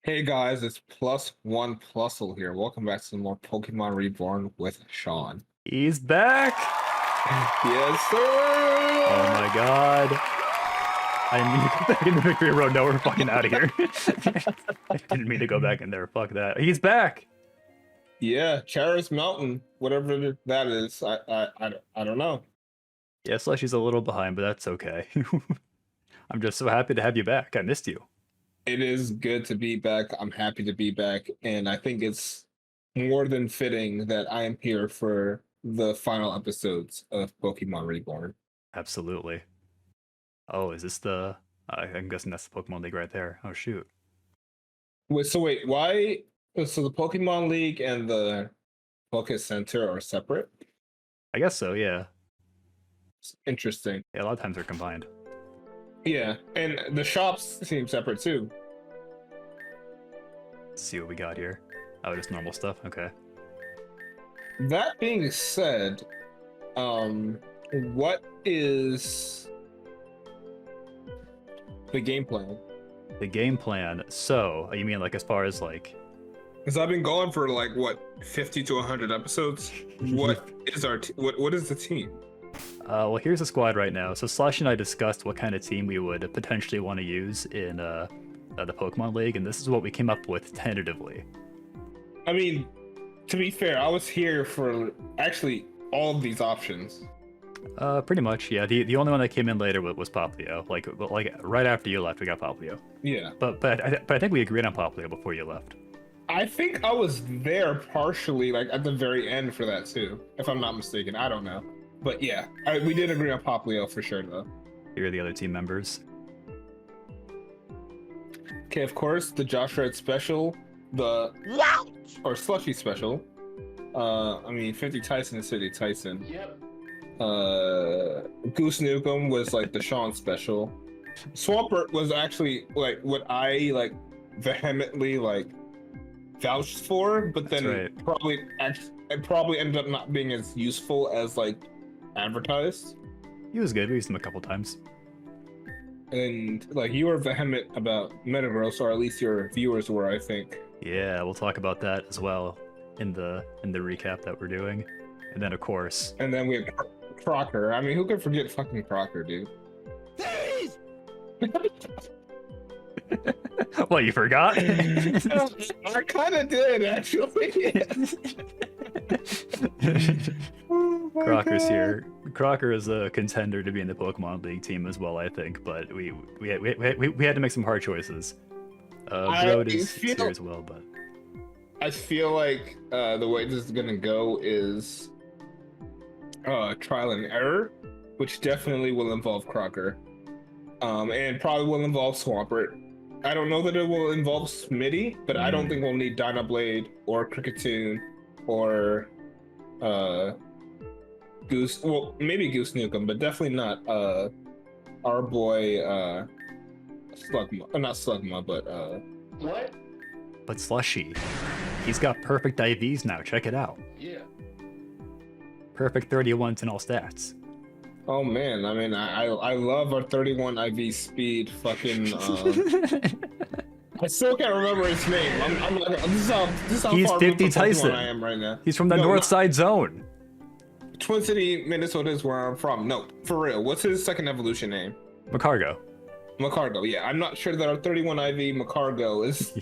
Hey guys, it's plus one Plusle here. Welcome back to some more Pokemon Reborn with Sean. He's back! Yes, sir! Oh my god. I didn't mean to go back in the victory road. No, we're fucking out of here. I didn't mean to go back in there. Fuck that. He's back! Yeah, Charis Mountain, whatever that is. I don't know. Yeah, Slushie's a little behind, but that's okay. I'm just so happy to have you back. I missed you. It is good to be back. I'm happy to be back, and I think it's more than fitting that I am here for the final episodes of Pokemon Reborn. Absolutely. Oh, is this the... I'm guessing that's the Pokemon League right there. Oh, shoot. Wait, why? So the Pokemon League and the Poké Center are separate? I guess so, yeah. Interesting. Yeah, a lot of times they're combined. Yeah, and the shops seem separate too. Let's see what we got here. Oh, just normal stuff? Okay. That being said, what is the game plan? The game plan. So, you mean like as far as like... Because I've been going for like what 50 to 100 episodes. What is our what is the team? Well, here's the squad right now. So Slushie and I discussed what kind of team we would potentially want to use in the Pokemon League, and this is what we came up with tentatively. I mean, to be fair, I was here for actually all of these options. Pretty much, yeah. The only one that came in later was Poplio. Like right after you left, we got Poplio. Yeah. But I think we agreed on Poplio before you left. I think I was there partially, like at the very end for that too, if I'm not mistaken. I don't know. But yeah, we did agree on Poplio for sure, though. Here are the other team members. Okay, of course, the Josh Red special, or Slushie special. I mean, 50 Tyson is 50 Tyson. Yep. Goose Nukem was like the Sean special. Swampert was actually like what I like vehemently like vouched for, but then right. it probably ended up not being as useful as like advertised. He was good. We used him a couple times. And like you were vehement about Metagross, or at least your viewers were, I think. Yeah, we'll talk about that as well in the recap that we're doing. And then of course. And then we had Crocker. I mean, who could forget fucking Crocker, dude? Well, you forgot? I kind of did, actually. Oh Crocker's God. here. Crocker is a contender to be in the Pokemon League team as well, I think, but we had to make some hard choices. Broad is here as well, but I feel like the way this is gonna go is trial and error, which definitely will involve Crocker, and probably will involve Swampert. I don't know that it will involve Smitty, but I don't think we'll need Dynablade or Kricketune or Goose. Well, maybe Goose Nukem, but definitely not our boy Slugma. Not Slugma, but What? But Slushie, he's got perfect IVs now. Check it out. Yeah. Perfect 31s in all stats. oh man, I mean, I love our 31 IV speed fucking. I still can't remember his name. I'm like, this is how He's far 50 from Pokemon Tyson. I am right now. He's from the No, North not- Side Zone. Twin City, Minnesota is where I'm from. No, for real. What's his second evolution name? Macargo. Macargo. Yeah, I'm not sure that our 31 IV Macargo is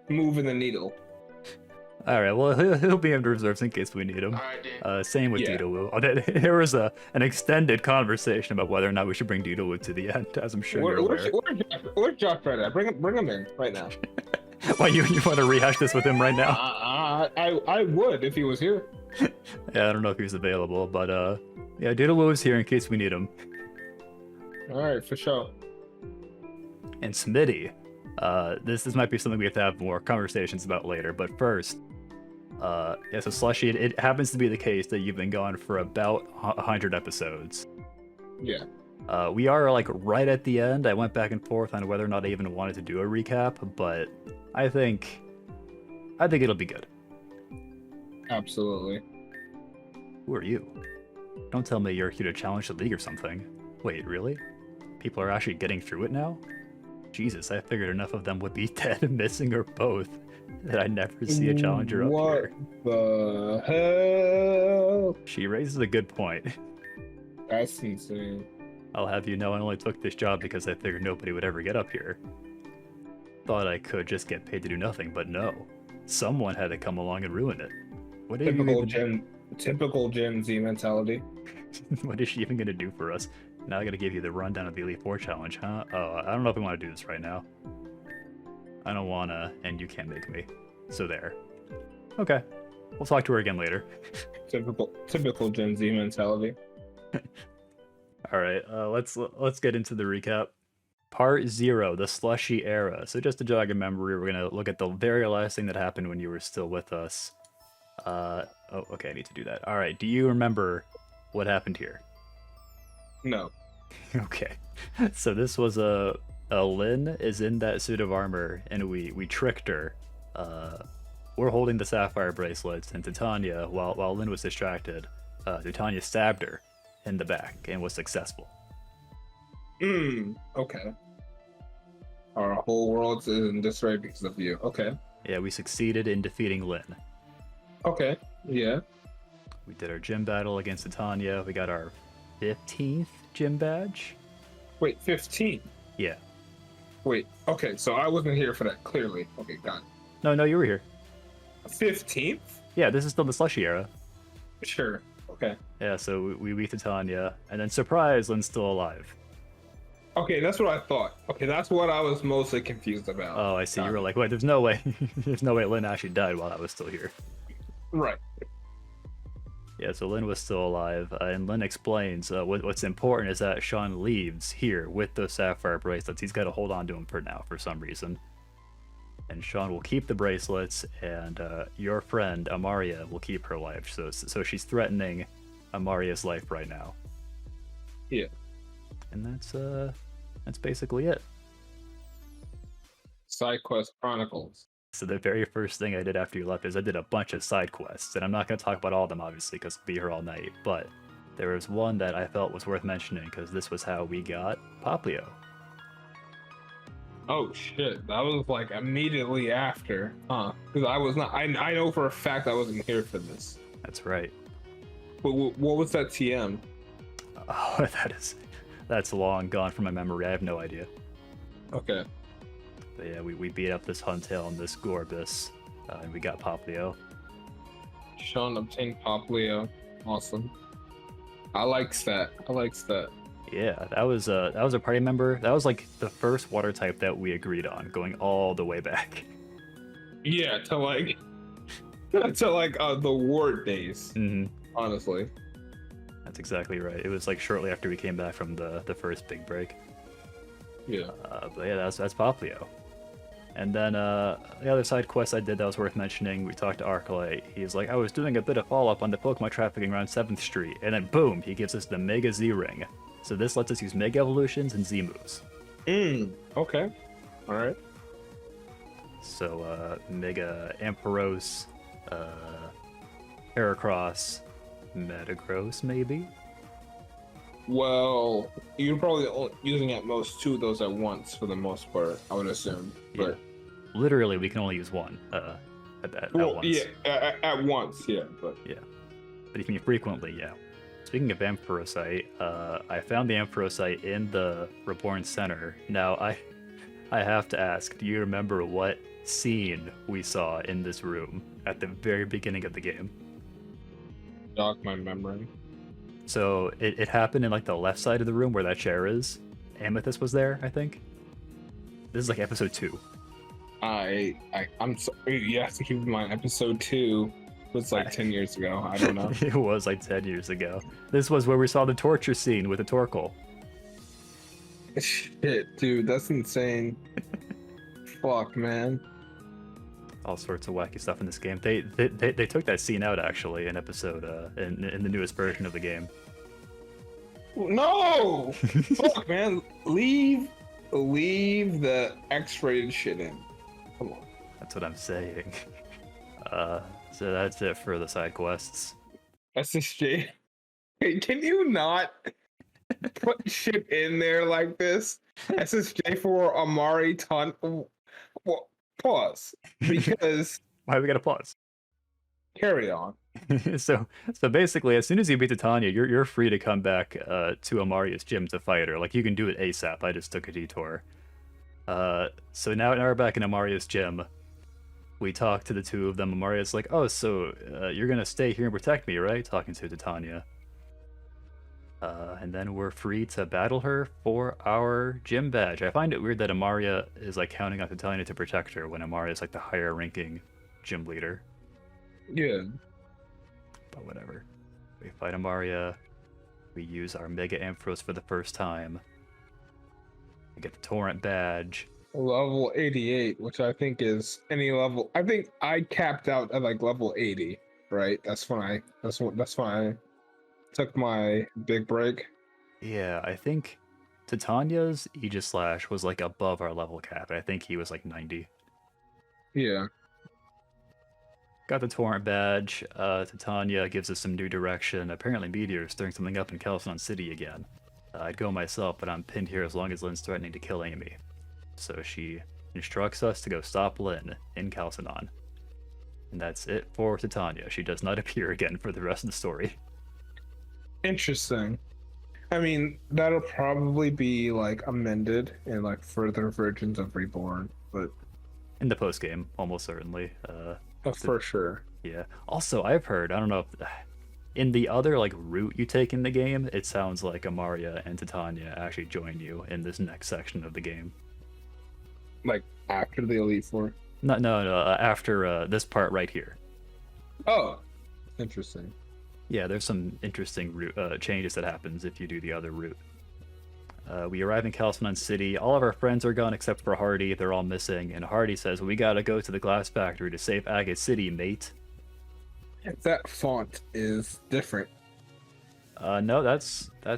moving the needle. All right, well, he'll be in reserves in case we need him. Alright, Dan. Same with Yeah. Doodlewoo. There was an extended conversation about whether or not we should bring Doodlewoo to the end, as I'm sure you're aware. Where's Josh right at? Bring him in right now. Why, you want to rehash this with him right now? I would if he was here. Yeah, I don't know if he's available, but yeah, Doodlewoo is here in case we need him. All right, for sure. And Smitty, this might be something we have to have more conversations about later, but first, yeah, so Slushie, it happens to be the case that you've been gone for about 100 episodes. Yeah. We are like right at the end. I went back and forth on whether or not I even wanted to do a recap, but I think it'll be good. Absolutely. Who are you? Don't tell me you're here to challenge the league or something. Wait, really? People are actually getting through it now? Jesus, I figured enough of them would be dead, missing, or both that I'd never see a challenger up here. What the hell? She raises a good point. That's insane. I'll have you know I only took this job because I figured nobody would ever get up here. Thought I could just get paid to do nothing, but no. Someone had to come along and ruin it. What Typical Gen Z mentality. What is she even gonna do for us? Now I gotta give you the rundown of the Elite Four challenge, huh? Oh, I don't know if we want to do this right now. I don't wanna, and you can't make me. So there. Okay. We'll talk to her again later. Typical Gen Z mentality. Alright, let's get into the recap. Part 0, the Slushie Era. So just to jog your memory, we're gonna look at the very last thing that happened when you were still with us. Oh, okay, I need to do that. Alright, do you remember what happened here? No. Okay. So this was a Lynn is in that suit of armor, and we tricked her. We're holding the sapphire bracelets, and Titania, while Lynn was distracted, Titania stabbed her in the back and was successful. Okay. Our whole world's in disarray because of you. Okay. Yeah, we succeeded in defeating Lynn. Okay. Yeah. We did our gym battle against Titania. We got our 15th gym badge. Wait, 15? Yeah. Wait, okay, so I wasn't here for that, clearly. Okay, got it. No, you were here. 15th? Yeah, this is still the Slushie Era. Sure, okay. Yeah, so we beat Titania, and then surprise, Lynn's still alive. Okay, that's what I thought. Okay, that's what I was mostly confused about. Oh, I see. You were like, wait, there's no way. There's no way Lynn actually died while I was still here. Right. Yeah, so Lynn was still alive, and Lynn explains what's important is that Sean leaves here with those sapphire bracelets. He's got to hold on to them for now, for some reason. And Sean will keep the bracelets, and your friend, Amaria, will keep her life. So she's threatening Amaria's life right now. Yeah. And that's basically it. Sidequest Chronicles. So the very first thing I did after you left is I did a bunch of side quests, and I'm not going to talk about all of them, obviously, because I'll be here all night, but there was one that I felt was worth mentioning, because this was how we got Poplio. Oh shit, that was like immediately after, huh? Because I was not, I know for a fact I wasn't here for this. That's right. But what was that TM? Oh, that's long gone from my memory, I have no idea. Okay. But yeah, we beat up this Huntail and this Gorbis, and we got Poplio. Sean obtained Poplio. Awesome. I likes that. Yeah, that was a party member. That was like the first water type that we agreed on, going all the way back. Yeah, to like the ward days. Mm-hmm. Honestly. That's exactly right. It was like shortly after we came back from the first big break. Yeah. But yeah, that's Poplio. And then the other side quest I did that was worth mentioning, we talked to Arclight. He's like, I was doing a bit of follow-up on the Pokemon trafficking around 7th Street, and then boom, he gives us the Mega Z Ring. So this lets us use Mega Evolutions and Z moves. Okay. Alright. So Mega Ampharos, Heracross, Metagross maybe? Well, you're probably using at most 2 of those at once for the most part, I would assume. But yeah. Literally, we can only use 1 at once. Yeah, at once, yeah. But if you mean frequently, yeah. Speaking of Ampharosite, I found the Ampharosite in the Reborn Center. Now, I have to ask, do you remember what scene we saw in this room at the very beginning of the game? Jog my memory. So it happened in like the left side of the room where that chair is. Amethyst was there, I think. This is like episode 2. I'm sorry. You have to keep in mind, episode 2 was like 10 years ago. I don't know. It was like 10 years ago. This was where we saw the torture scene with the Torkoal. Shit, dude, that's insane. Fuck, man. All sorts of wacky stuff in this game. They took that scene out actually in episode in the newest version of the game. No! Fuck, man. Leave the X-rated shit in. Come on. That's what I'm saying. So that's it for the side quests. SSJ. Hey, can you not put shit in there like this? SSJ for Amari Ton. Well, pause because Why we gotta pause? carry on. so basically, as soon as you beat Titania, you're free to come back to Amaria's gym to fight her. Like you can do it ASAP. I just took a detour. So now we're back in Amaria's gym. We talk to the two of them. Amaria's like, "Oh, so you're gonna stay here and protect me, right?" Talking to Titania. And then we're free to battle her for our gym badge. I find it weird that Amaria is like counting on Titania to protect her when Amaria is like the higher ranking gym leader. Yeah. But whatever. We fight Amaria. We use our Mega Ampharos for the first time. We get the Torrent badge. Level 88, which I think is any level. I think I capped out at like level 80, right? That's when I took my big break. Yeah, I think Titania's Aegislash was like above our level cap. I think he was like 90. Yeah. Got the Torrent badge. Titania gives us some new direction. Apparently Meteor's stirring something up in Calcedon City again. I'd go myself, but I'm pinned here as long as Lynn's threatening to kill Amy. So she instructs us to go stop Lynn in Calcedon. And that's it for Titania. She does not appear again for the rest of the story. Interesting. I mean, that'll probably be like amended in like further versions of Reborn, but In the postgame, almost certainly. for sure. Yeah. Also, I've heard, I don't know if in the other like route you take in the game, it sounds like Amaria and Titania actually join you in this next section of the game. Like after the Elite Four. No, after this part right here. Oh, interesting. Yeah, there's some interesting route, changes that happens if you do the other route. We arrive in Calcedon City. All of our friends are gone except for Hardy. They're all missing, and Hardy says, "We gotta go to the glass factory to save Agate City, mate." That font is different. No, that's I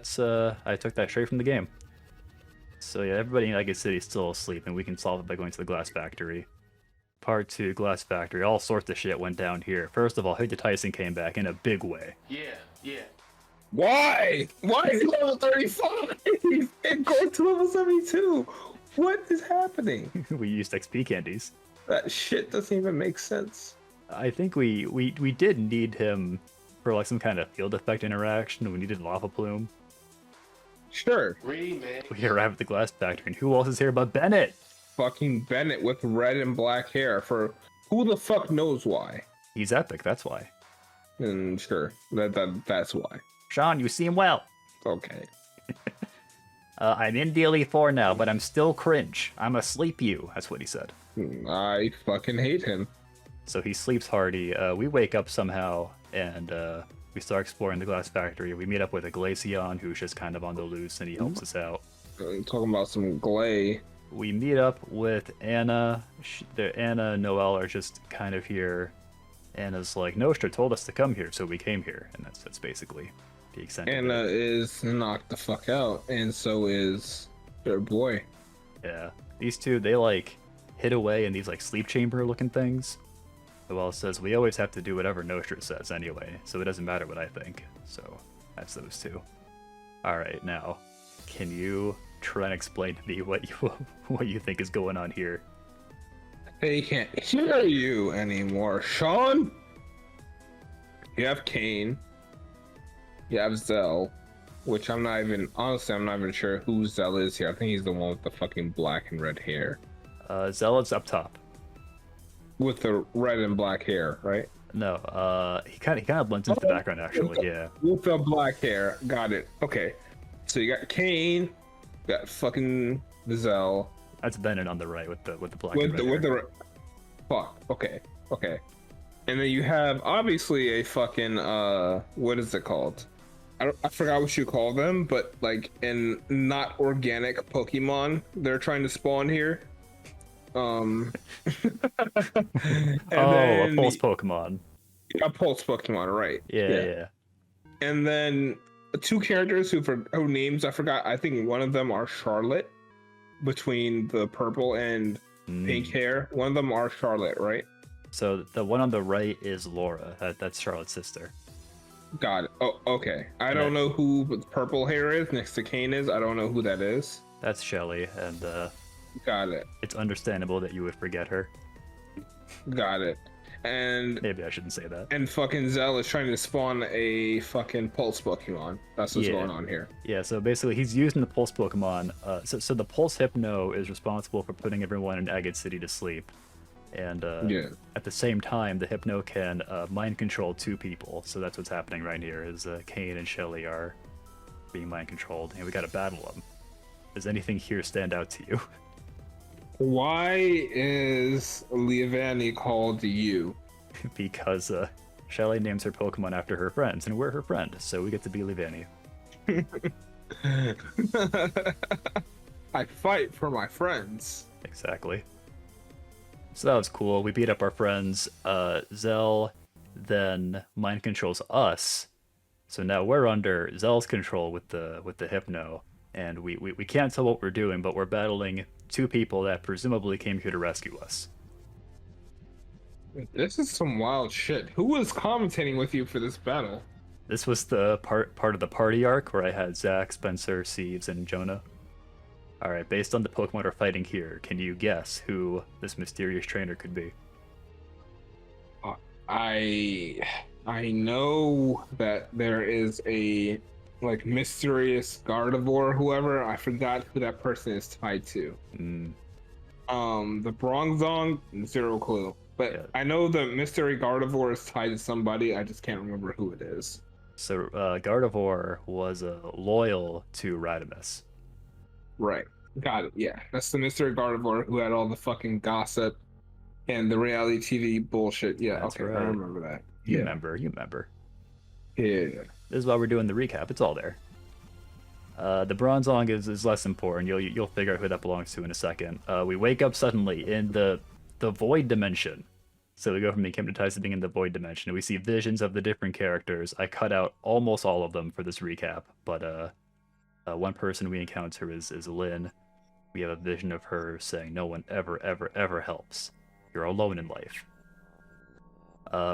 took that straight from the game. So yeah, everybody in Agate City is still asleep, and we can solve it by going to the glass factory. Part 2, Glass Factory. All sorts of shit went down here. First of all, Hector Tyson came back in a big way. Yeah. Why? Why is he level 35 and going to level 72? What is happening? We used XP candies. That shit doesn't even make sense. I think we did need him for like some kind of field effect interaction. We needed Lava Plume. Sure. Remake. We arrived at the Glass Factory, and who else is here but Bennett? Fucking Bennett with red and black hair for who the fuck knows why. He's epic, that's why. And sure, that's why. Sean, you seem well. Okay. I'm in the Elite Four now, but I'm still cringe. I'm asleep you, that's what he said. I fucking hate him. So he sleeps Hardy. We wake up somehow, and we start exploring the Glass Factory. We meet up with a Glaceon, who's just kind of on the loose, and he helps us out. Talking about some Glay. We meet up with Anna. Anna and Noelle are just kind of here. Anna's like, Nostra told us to come here, so we came here. And that's basically the extent Anna of it. is knocked the fuck out, and so is their boy. Yeah. These two, they like hid away in these like sleep chamber looking things. Noelle says, we always have to do whatever Nostra says anyway, so it doesn't matter what I think. So that's those two. Alright, now, can you try and explain to me what you think is going on here? They can't hear you anymore, Sean. You have Kane. You have Zell, which I'm not even sure who Zell is here. I think he's the one with the fucking black and red hair. Zealot's up top. With the red and black hair, right? No, he kind of blends into the background actually. Yeah. With the black hair, got it. Okay, so you got Kane. Got fucking Zell. That's Bennett on the right with the black. With the fuck. Okay. And then you have obviously a fucking what is it called? I forgot what you call them, but like in not organic Pokemon they're trying to spawn here. A pulse Pokemon. A pulse Pokemon, right? Yeah. And then two characters who names I forgot. I think one of them are Charlotte, between the purple and pink hair. One of them are Charlotte, right? So the one on the right is Laura. That's Charlotte's sister. Got it. Oh, okay. I don't know who the purple hair is next to Kane is. I don't know who that is. That's Shelly, and Got it. it's understandable that you would forget her. Got it. And Maybe I shouldn't say that. and fucking Zell is trying to spawn a fucking pulse Pokemon. That's what's going on here. Yeah, so basically he's using the pulse Pokemon. So the pulse Hypno is responsible for putting everyone in Agate City to sleep. And at the same time, the Hypno can mind control 2 people. So that's what's happening right here, is Kane and Shelly are being mind controlled, and we gotta battle them. Does anything here stand out to you? Why is Leavanny called you? Because Shelly names her Pokemon after her friends, and we're her friend, so we get to be Leavanny. I fight for my friends. Exactly. So that was cool. We beat up our friends. Zell then mind controls us. So now we're under Zell's control with the Hypno, and we can't tell what we're doing, but we're battling 2 people that presumably came here to rescue us. This is some wild shit. Who was commentating with you for this battle? This was the part of the party arc where I had Zach, Spencer, Sieves, and Jonah. Alright, based on the Pokemon we're fighting here, can you guess who this mysterious trainer could be? I know that there is a like mysterious Gardevoir, whoever. I forgot who that person is tied to. The Bronzong, 0 clue. But yeah. I know the mystery Gardevoir is tied to somebody. I just can't remember who it is. So Gardevoir was loyal to Radimus. Right. Got it. Yeah. That's the mystery Gardevoir who had all the fucking gossip and the reality TV bullshit. Yeah. That's okay. Right. I remember that. You remember. Yeah. This is why we're doing the recap. It's all there. The Bronzong is less important. You'll figure out who that belongs to in a second. We wake up suddenly in the Void Dimension. So we go from being hypnotized to being in the Void Dimension. We see visions of the different characters. I cut out almost all of them for this recap, but one person we encounter is Lynn. We have a vision of her saying, "No one ever helps. You're alone in life."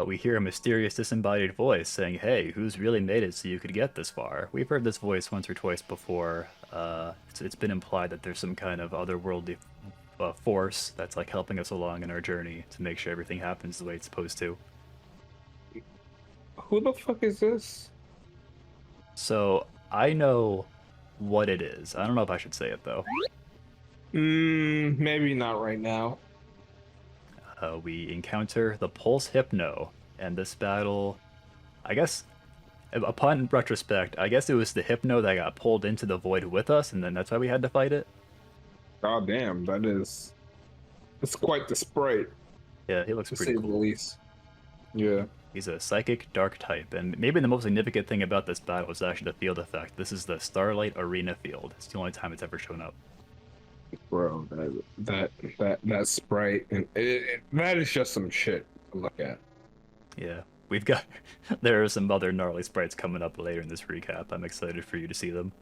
We hear a mysterious disembodied voice saying, "Hey, who's really made it so you could get this far?" We've heard this voice once or twice before. It's been implied that there's some kind of otherworldly force that's like helping us along in our journey to make sure everything happens the way it's supposed to. Who the fuck is this? So I know what it is. I don't know if I should say it though. Maybe not right now. We encounter the Pulse Hypno, and this battle, I guess, upon retrospect, I guess it was the Hypno that got pulled into the Void with us, and then that's why we had to fight it. God damn, it's quite the sprite. Yeah, he looks pretty cool. Yeah. He's a psychic dark type, and maybe the most significant thing about this battle is actually the field effect. This is the Starlight Arena field. It's the only time it's ever shown up. Bro, that sprite, and that is just some shit to look at. Yeah, there are some other gnarly sprites coming up later in this recap. I'm excited for you to see them.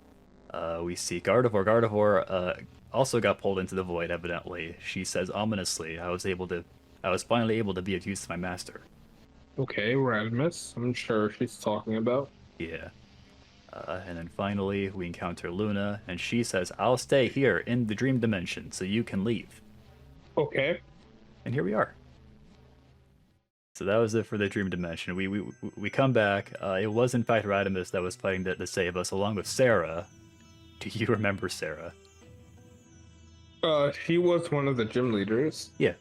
We see Gardevoir. Gardevoir also got pulled into the Void, evidently. She says ominously, I was finally able to be of use to my master. Okay, Radimus, I'm sure she's talking about. Yeah. And then finally, we encounter Luna, and she says, I'll stay here in the Dream Dimension, so you can leave. Okay. And here we are. So that was it for the Dream Dimension. We come back. It was in fact Radimus that was fighting to save us, along with Sarah. Do you remember Sarah? She was one of the gym leaders. Yeah.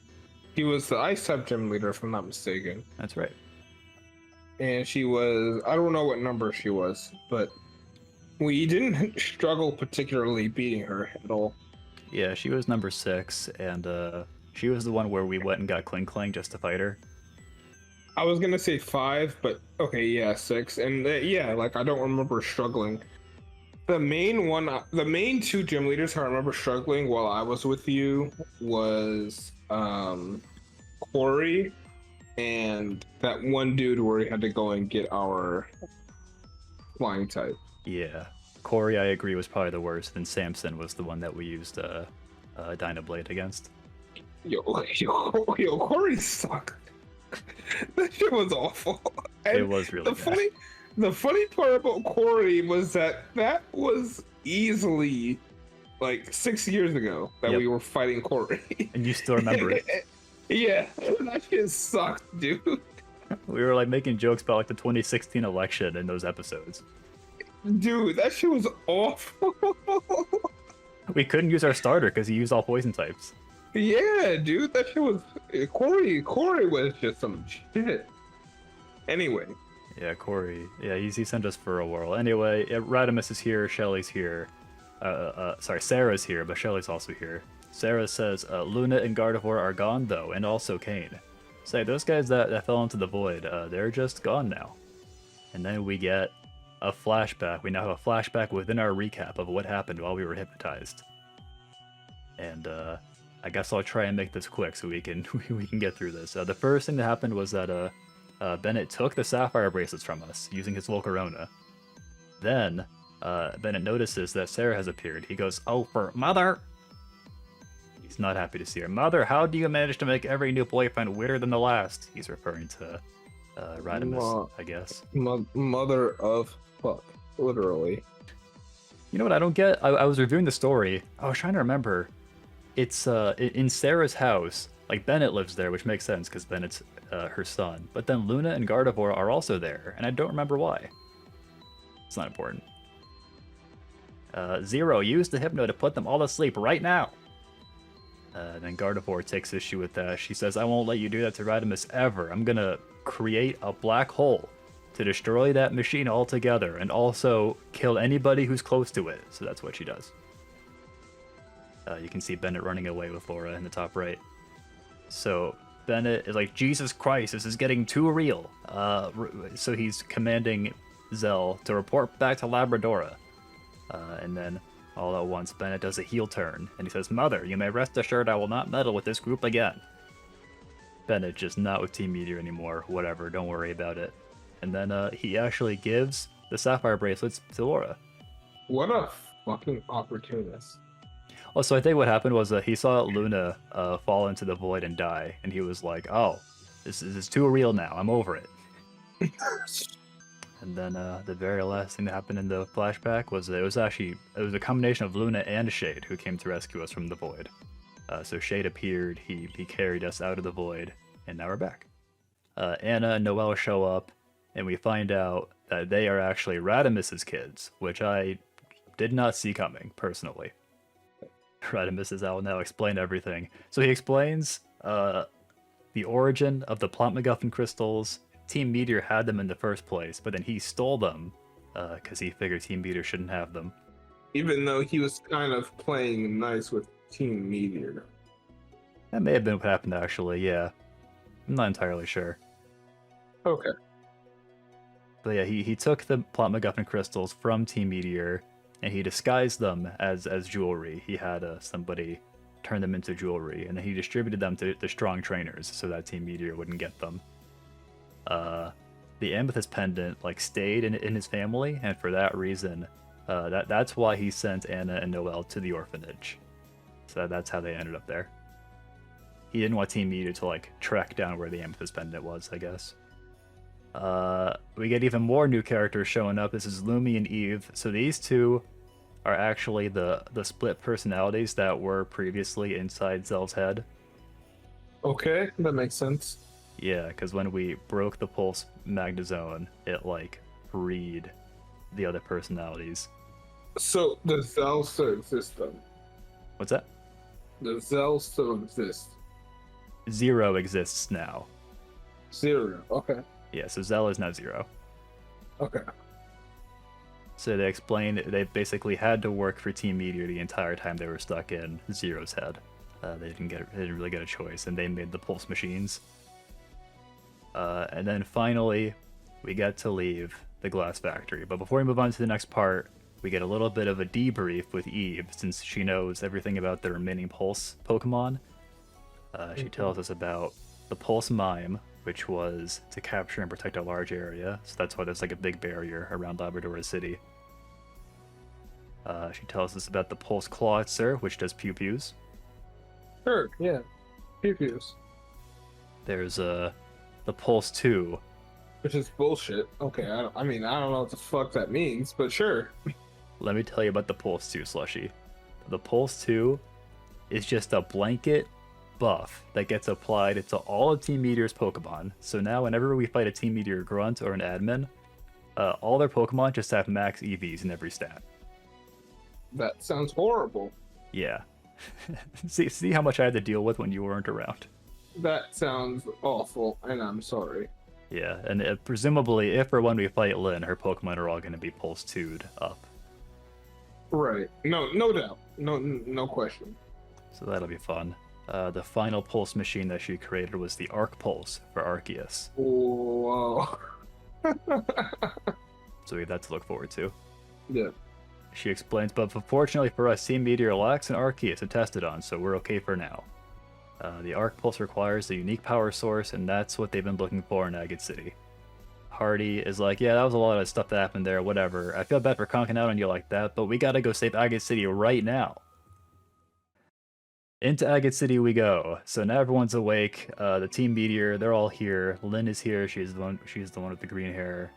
She was the Ice type gym leader, if I'm not mistaken. That's right. And she was, I don't know what number she was, but we didn't struggle particularly beating her at all. Yeah, she was number 6, and she was the one where we went and got Kling Kling just to fight her. I was gonna say 5, but okay, yeah, 6. And yeah, like I don't remember struggling. The main 2 gym leaders I remember struggling while I was with you was Corey and that one dude where we had to go and get our flying type. Yeah, Corey, I agree, was probably the worst. Then Samson was the one that we used Dynablade against. Yo, Corey sucked. That shit was awful. And it was really bad. The funny part about Corey was that was easily like 6 years ago that Yep. we were fighting Corey. And you still remember it. Yeah, that shit sucked, dude. We were like making jokes about like the 2016 election in those episodes. Dude, that shit was awful. We couldn't use our starter because he used all poison types. Yeah, dude, that shit was Corey. Corey was just some shit. Anyway, Yeah, Corey. Yeah, he sent us for a whirl. Anyway, Radimus is here. Shelly's here. Sorry, Sarah's here, but Shelly's also here. Sarah says Luna and Gardevoir are gone though, and also Kane. Say those guys that fell into the void, they're just gone now. And then we get a flashback. We now have a flashback within our recap of what happened while we were hypnotized. And I guess I'll try and make this quick so we can we can get through this. The first thing that happened was that Bennett took the sapphire bracelets from us using his Volcarona. Then Bennett notices that Sarah has appeared. He goes, "Oh, for Mother!" He's not happy to see her. "Mother, how do you manage to make every new boyfriend weirder than the last?" He's referring to Radimus, I guess. Mother of fuck, literally. You know what I don't get? I was reviewing the story. I was trying to remember. It's in Sarah's house. Like Bennett lives there, which makes sense because Bennett's her son. But then Luna and Gardevoir are also there, and I don't remember why. It's not important. Zero, use the Hypno to put them all to sleep right now. Then Gardevoir takes issue with that. She says, "I won't let you do that to Radimus ever. I'm gonna create a black hole to destroy that machine altogether and also kill anybody who's close to it." So that's what she does. You can see Bennett running away with Laura in the top right. So Bennett is like, "Jesus Christ, this is getting too real." So he's commanding Zell to report back to Labradorra. And then all at once, Bennett does a heel turn, and he says, "Mother, you may rest assured I will not meddle with this group again." Bennett just not with Team Meteor anymore. Whatever, don't worry about it. And then he actually gives the sapphire bracelets to Laura. What a fucking opportunist. Also, I think what happened was he saw Luna fall into the void and die, and he was like, "Oh, this is too real now. I'm over it." And then the very last thing that happened in the flashback was it was a combination of Luna and Shade who came to rescue us from the void. So Shade appeared, he carried us out of the void, and now we're back. Anna and Noelle show up, and we find out that they are actually Radimus's kids, which I did not see coming, personally. Radimus is out now explain everything. So he explains the origin of the Plant MacGuffin crystals. Team Meteor had them in the first place, but then he stole them because he figured Team Meteor shouldn't have them. Even though he was kind of playing nice with Team Meteor. That may have been what happened, actually, yeah. I'm not entirely sure. Okay. But yeah, he took the Plant MacGuffin crystals from Team Meteor, and he disguised them as jewelry. He had somebody turn them into jewelry, and then he distributed them to the strong trainers so that Team Meteor wouldn't get them. The amethyst pendant stayed in his family, and for that reason, that's why he sent Anna and Noelle to the orphanage. So that's how they ended up there. He didn't want Team Meteor to track down where the amethyst pendant was, I guess. We get even more new characters showing up. This is Lumi and Eve. So these two are actually the split personalities that were previously inside Zell's head. Okay, that makes sense. Yeah, because when we broke the Pulse Magnezone, it freed the other personalities. So does Zell still exist then? What's that? Does Zell still exist? Zero exists now. Zero. Okay. Yeah, so Zell is now Zero. Okay. So they explained they basically had to work for Team Meteor the entire time they were stuck in Zero's head. They didn't really get a choice, and they made the Pulse machines. And then finally, we get to leave the glass factory. But before we move on to the next part, we get a little bit of a debrief with Eve, since she knows everything about the remaining Pulse Pokemon. She tells us about the Pulse Mime, which was to capture and protect a large area, so that's why there's a big barrier around Labradorra City. She tells us about the Pulse Clawitzer, which does pew-pews. Sure, yeah. Pew-pews. There's the Pulse 2. Which is bullshit. Okay, I don't know what the fuck that means, but sure. Let me tell you about the Pulse 2, Slushie. The Pulse 2 is just a blanket buff that gets applied to all of Team Meteor's Pokemon. So now whenever we fight a Team Meteor Grunt or an admin, all their Pokemon just have max EVs in every stat. That sounds horrible. Yeah. see how much I had to deal with when you weren't around. That sounds awful, and I'm sorry. Yeah, and presumably if or when we fight Lynn, her Pokemon are all going to be Pulse 2'd up. Right. No doubt. No question. So that'll be fun. The final Pulse machine that she created was the Arc Pulse for Arceus. Whoa. So we have that to look forward to. Yeah. She explains, but fortunately for us, Team Meteor lacks an Arceus to test it on, so we're okay for now. The Arc Pulse requires a unique power source, and that's what they've been looking for in Agate City. Hardy is like, yeah, that was a lot of stuff that happened there, whatever. I feel bad for conking out on you like that, but we gotta go save Agate City right now. Into Agate City we go. So now everyone's awake. The Team Meteor, they're all here. Lynn is here. She's the one with the green hair.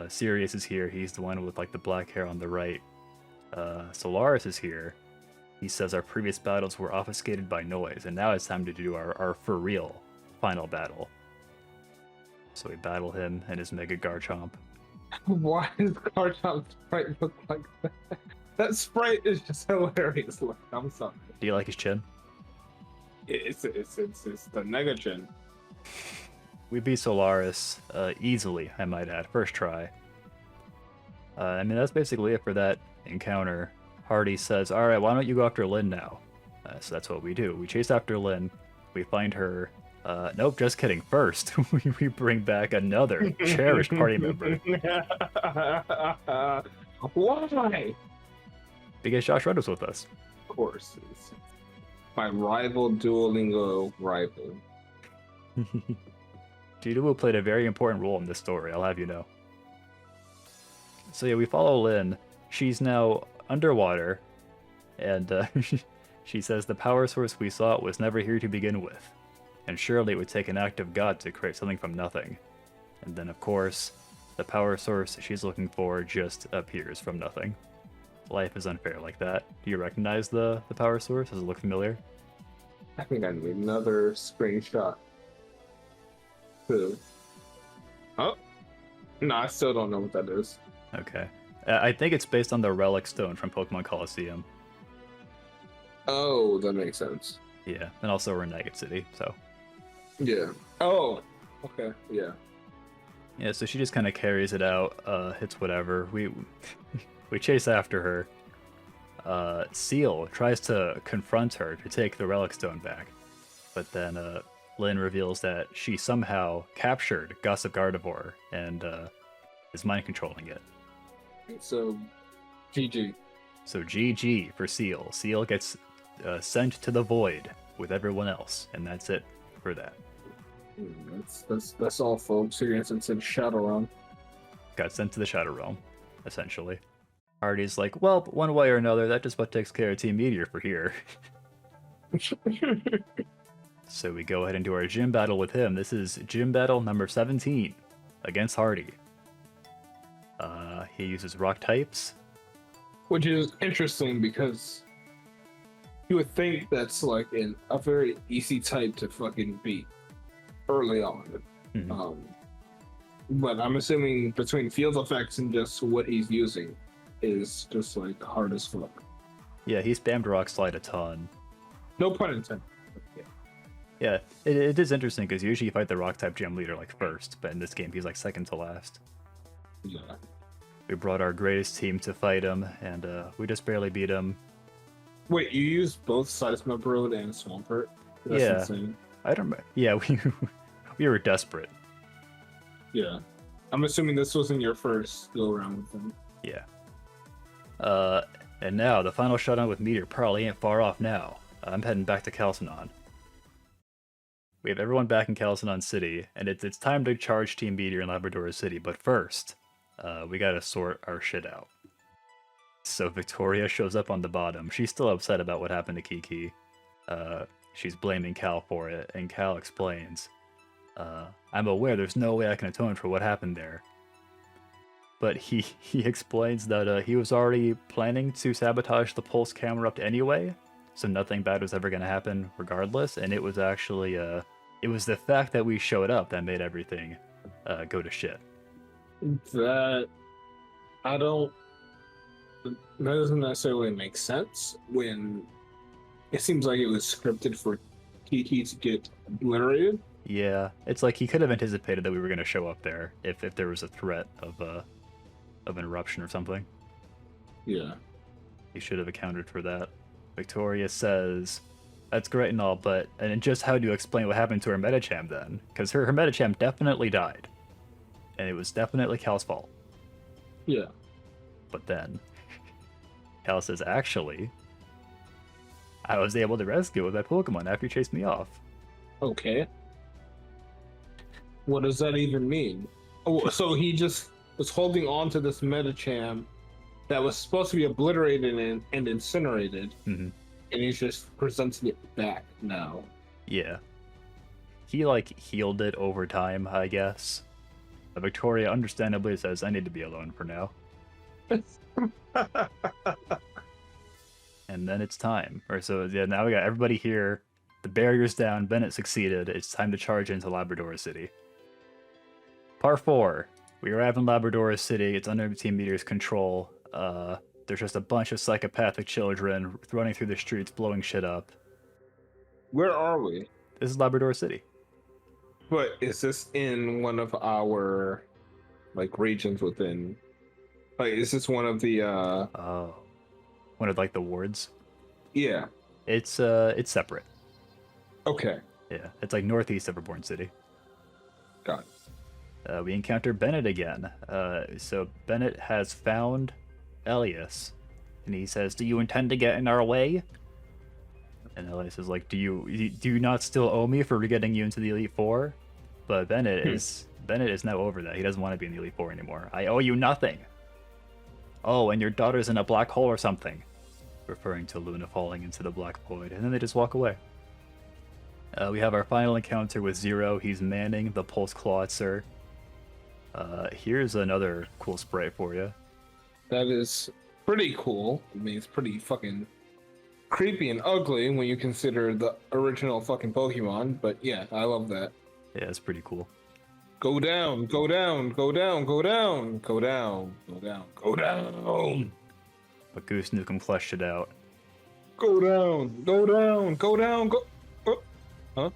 Sirius is here. He's the one with like the black hair on the right. Solaris is here. He says our previous battles were obfuscated by noise, and now it's time to do our for real final battle. So we battle him and his Mega Garchomp. Why does Garchomp's sprite look like that? That sprite is just hilarious. Look, I'm sorry. Do you like his chin? It's the Mega Chin. We beat Solaris easily, I might add, first try. I mean, that's basically it for that encounter. Hardy says, alright, why don't you go after Lynn now? So that's what we do. We chase after Lynn, we find her. Nope, just kidding. First, we bring back another cherished party member. Why? Because Josh Red was with us. Of course. It's my rival Duolingo rival. Jiduwu played a very important role in this story, I'll have you know. So yeah, we follow Lynn. She's now underwater, and she says the power source we sought was never here to begin with, and surely it would take an act of God to create something from nothing. And then, of course, the power source she's looking for just appears from nothing. Life is unfair like that. Do you recognize the power source? Does it look familiar? I think I need another screenshot. Oh, no, I still don't know what that is. Okay. I think it's based on the Relic Stone from Pokemon Coliseum. Oh, that makes sense. Yeah, and also we're in Agate City, so. Yeah. Oh, okay, yeah. Yeah, so she just kind of carries it out, hits whatever. We chase after her. Seal tries to confront her to take the Relic Stone back, but then Lynn reveals that she somehow captured Gossip Gardevoir and is mind controlling it. So, GG. So GG for Seal. Seal gets sent to the void with everyone else, and that's it for that. That's all, folks. You're gonna send Shadow Realm. Got sent to the Shadow Realm, essentially. Hardy's like, well, one way or another, that just what takes care of Team Meteor for here. So we go ahead and do our gym battle with him. This is gym battle number 17 against Hardy. He uses rock types. Which is interesting because you would think that's like a very easy type to fucking beat early on. Mm-hmm. But I'm assuming between field effects and just what he's using is just like hard as fuck. Yeah, he spammed Rock Slide a ton. No pun intended. Yeah, it is interesting because usually you fight the rock type gym leader like first, but in this game he's like second to last. Yeah. We brought our greatest team to fight him, and we just barely beat him. Wait, you used both Seismith Road and Swampert? That's yeah. Insane. I don't. Yeah, we were desperate. Yeah. I'm assuming this wasn't your first go around with him. Yeah. And now the final showdown with Meteor probably ain't far off now. I'm heading back to Calcinon. We have everyone back in Calcinon City, and it's time to charge Team Meteor in Labradorra City, but first, we gotta sort our shit out. So Victoria shows up on the bottom. She's still upset about what happened to Kiki. She's blaming Cal for it, and Cal explains, I'm aware there's no way I can atone for what happened there. but he explains that he was already planning to sabotage the pulse camera up anyway, so nothing bad was ever going to happen regardless. And it was actually it was the fact that we showed up that made everything go to shit. That I don't. That doesn't necessarily make sense when it seems like it was scripted for TT to get obliterated. Yeah, it's like he could have anticipated that we were going to show up there if there was a threat of an eruption or something. Yeah. He should have accounted for that. Victoria says, "That's great and all, but and just how do you explain what happened to her Medicham then? Because her Medicham definitely died, and it was definitely Cal's fault." Yeah. But then Cal says, "Actually, I was able to rescue it with my Pokemon after you chased me off." Okay. What does that even mean? Oh, so he just was holding on to this Medicham that was supposed to be obliterated and incinerated, Mm-hmm. and he's just presenting it back now. Yeah. He, like, healed it over time, I guess. Victoria understandably says, "I need to be alone for now." And then it's time. Or so, yeah, now we got everybody here. The barrier's down. Bennett succeeded. It's time to charge into Labradorra City. Part 4. We arrive in Labradorra City. It's under Team Meteor's control. There's just a bunch of psychopathic children running through the streets, blowing shit up. Where are we? This is Labradorra City. But is this in one of our like regions within? Like, is this one of the? Oh, one of like the wards. Yeah. It's separate. Okay. Yeah, it's like northeast of Reborn City. Got it. We encounter Bennett again. So Bennett has found Elias, and he says, "Do you intend to get in our way?" And Elias is like, "Do you not still owe me for getting you into the Elite Four?" But Bennett is now over that. He doesn't want to be in the Elite Four anymore. "I owe you nothing." "Oh, and your daughter's in a black hole or something," referring to Luna falling into the black void, and then they just walk away. We have our final encounter with Zero. He's manning the Pulse Clawitzer. Here's another cool sprite for you. That is pretty cool. I mean, it's pretty fucking creepy and ugly when you consider the original fucking Pokemon. But yeah, I love that. Yeah, it's pretty cool. Go down, go down, go down, go down, go down, go down, go down. But Goose Nukem fleshed it out. Go down, go down, go down, go. Oh. Huh?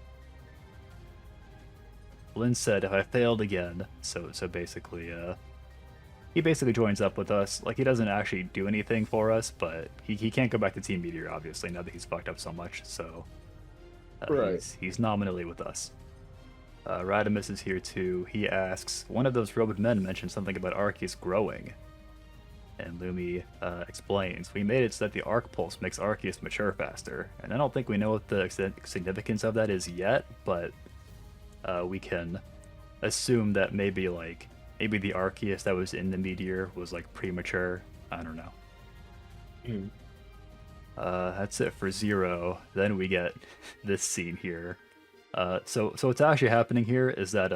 Lynn said, "If I failed again," so basically, he basically joins up with us. Like, he doesn't actually do anything for us, but he can't go back to Team Meteor, obviously, now that he's fucked up so much, so Right. he's nominally with us. Radimus is here too. He asks, one of those robot men mentioned something about Arceus growing. And Lumi explains, "We made it so that the Arc Pulse makes Arceus mature faster." And I don't think we know what the significance of that is yet, but we can assume that maybe the Arceus that was in the Meteor was like premature. I don't know. Mm. That's it for Zero. Then we get this scene here. So what's actually happening here is that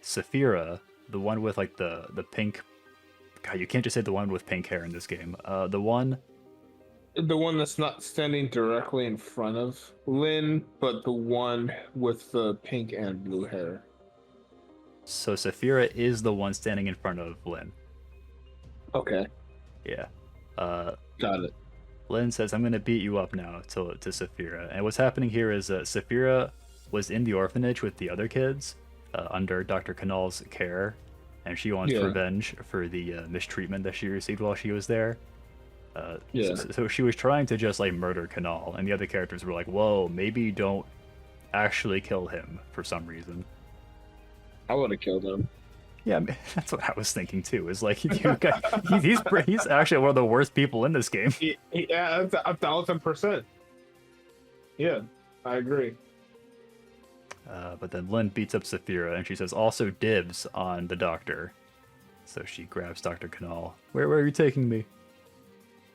Saphira, the one with like the pink. God, you can't just say the one with pink hair in this game. The one that's not standing directly in front of Lynn, but the one with the pink and blue hair. So Saphira is the one standing in front of Lynn. Okay. Yeah. Got it. Lynn says, "I'm gonna beat you up now" to Saphira. And what's happening here is Saphira was in the orphanage with the other kids under Dr. Kanal's care, and she wants revenge for the mistreatment that she received while she was there. So she was trying to just like murder Kanal, and the other characters were like, "Whoa, maybe don't actually kill him," for some reason. I would have killed him. Yeah, I mean, that's what I was thinking too. Is like, he's actually one of the worst people in this game. Yeah, 1,000%. Yeah, I agree. But then Lynn beats up Saphira, and she says, "Also dibs on the doctor." So she grabs Dr. Kanal. Where are you taking me?"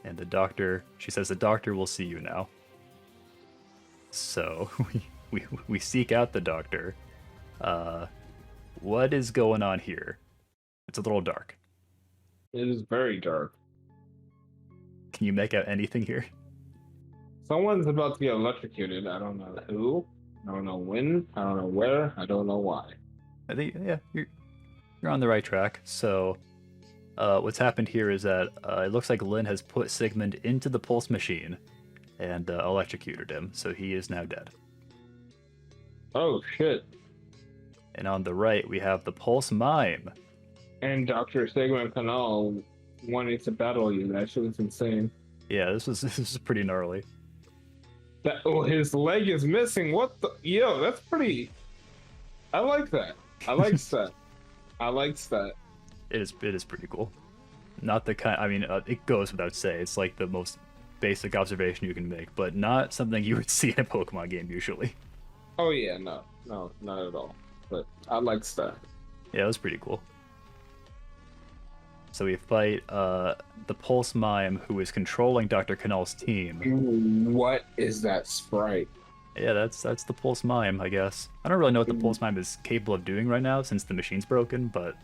And she says, "The doctor will see you now." So we seek out the doctor. What is going on here? It's a little dark. It is very dark. Can you make out anything here? Someone's about to get electrocuted. I don't know who. I don't know when. I don't know where. I don't know why. I think, yeah, you're on the right track. So, what's happened here is that it looks like Lynn has put Sigmund into the pulse machine and electrocuted him, so he is now dead. Oh shit! And on the right, we have the pulse mime. And Dr. Sigmund Canal wanting to battle you. That shit was insane. Yeah, this is pretty gnarly. His leg is missing. What the? Yo, that's pretty. I like that. I like that. I like that. It is pretty cool. Not the kind. I mean, it goes without say. It's like the most basic observation you can make, but not something you would see in a Pokemon game usually. Oh yeah, no, not at all. But I like that. Yeah, it was pretty cool. So we fight the Pulse Mime, who is controlling Dr. Canal's team. What is that sprite? Yeah, that's the Pulse Mime, I guess. I don't really know what the Pulse Mime is capable of doing right now since the machine's broken, but...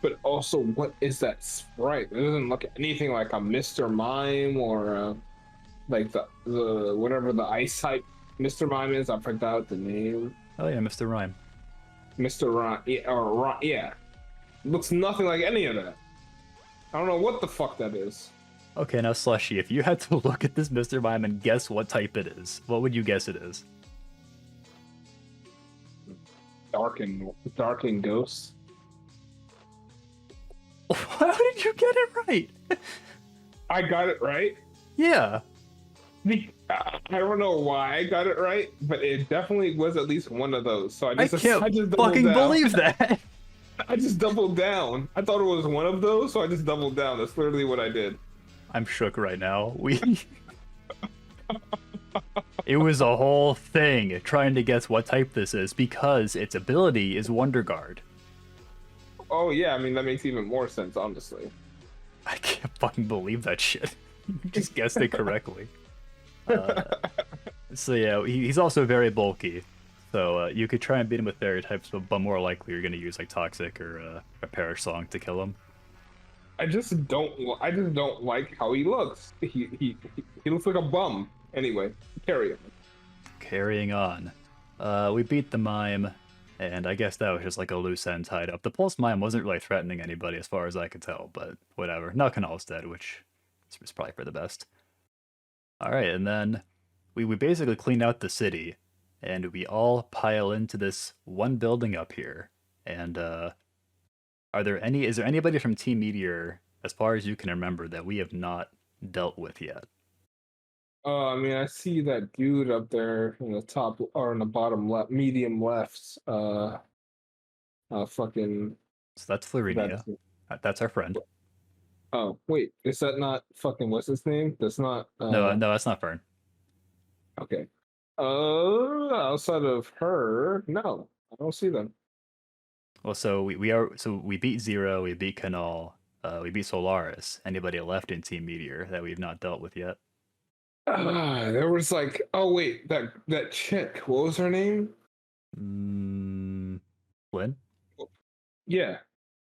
But also, what is that sprite? It doesn't look anything like a Mr. Mime or like the whatever the ice type Mr. Mime is. I forgot the name. Oh yeah, Mr. Rhyme. Mr. Rhyme, yeah, or yeah. Looks nothing like any of that. I don't know what the fuck that is. Okay, now Slushie, if you had to look at this Mr. Mime and guess what type it is, what would you guess it is? Dark and ghost. How did you get it right? I got it right. Yeah. I don't know why I got it right, but it definitely was at least one of those. So I just fucking believe that. I just doubled down. I thought it was one of those, so I just doubled down. That's literally what I did. I'm shook right now. It was a whole thing trying to guess what type this is because its ability is Wonder Guard. Oh yeah, I mean that makes even more sense, honestly. I can't fucking believe that shit. You just guessed it correctly. So yeah, he's also very bulky. So you could try and beat him with fairy types, but more likely you're gonna use like Toxic or a Perish Song to kill him. I just don't like how he looks. He looks like a bum. Anyway, carrying on. We beat the Mime, and I guess that was just like a loose end tied up. The Pulse Mime wasn't really threatening anybody as far as I could tell, but whatever. Now Canal's dead, which is probably for the best. Alright, and then we basically cleaned out the city, and we all pile into this one building up here. And is there anybody from Team Meteor, as far as you can remember, that we have not dealt with yet? I mean, I see that dude up there in the top or in the bottom left, medium left. Fucking. So that's Florinia. That's our friend. Oh wait, is that not fucking what's his name? That's not. No, that's not Fern. Okay. Outside of her, no, I don't see them. Well, so we beat Zero, we beat Canal, we beat Solaris. Anybody left in Team Meteor that we've not dealt with yet? There was like, oh wait, that chick. What was her name? Lynn? Yeah,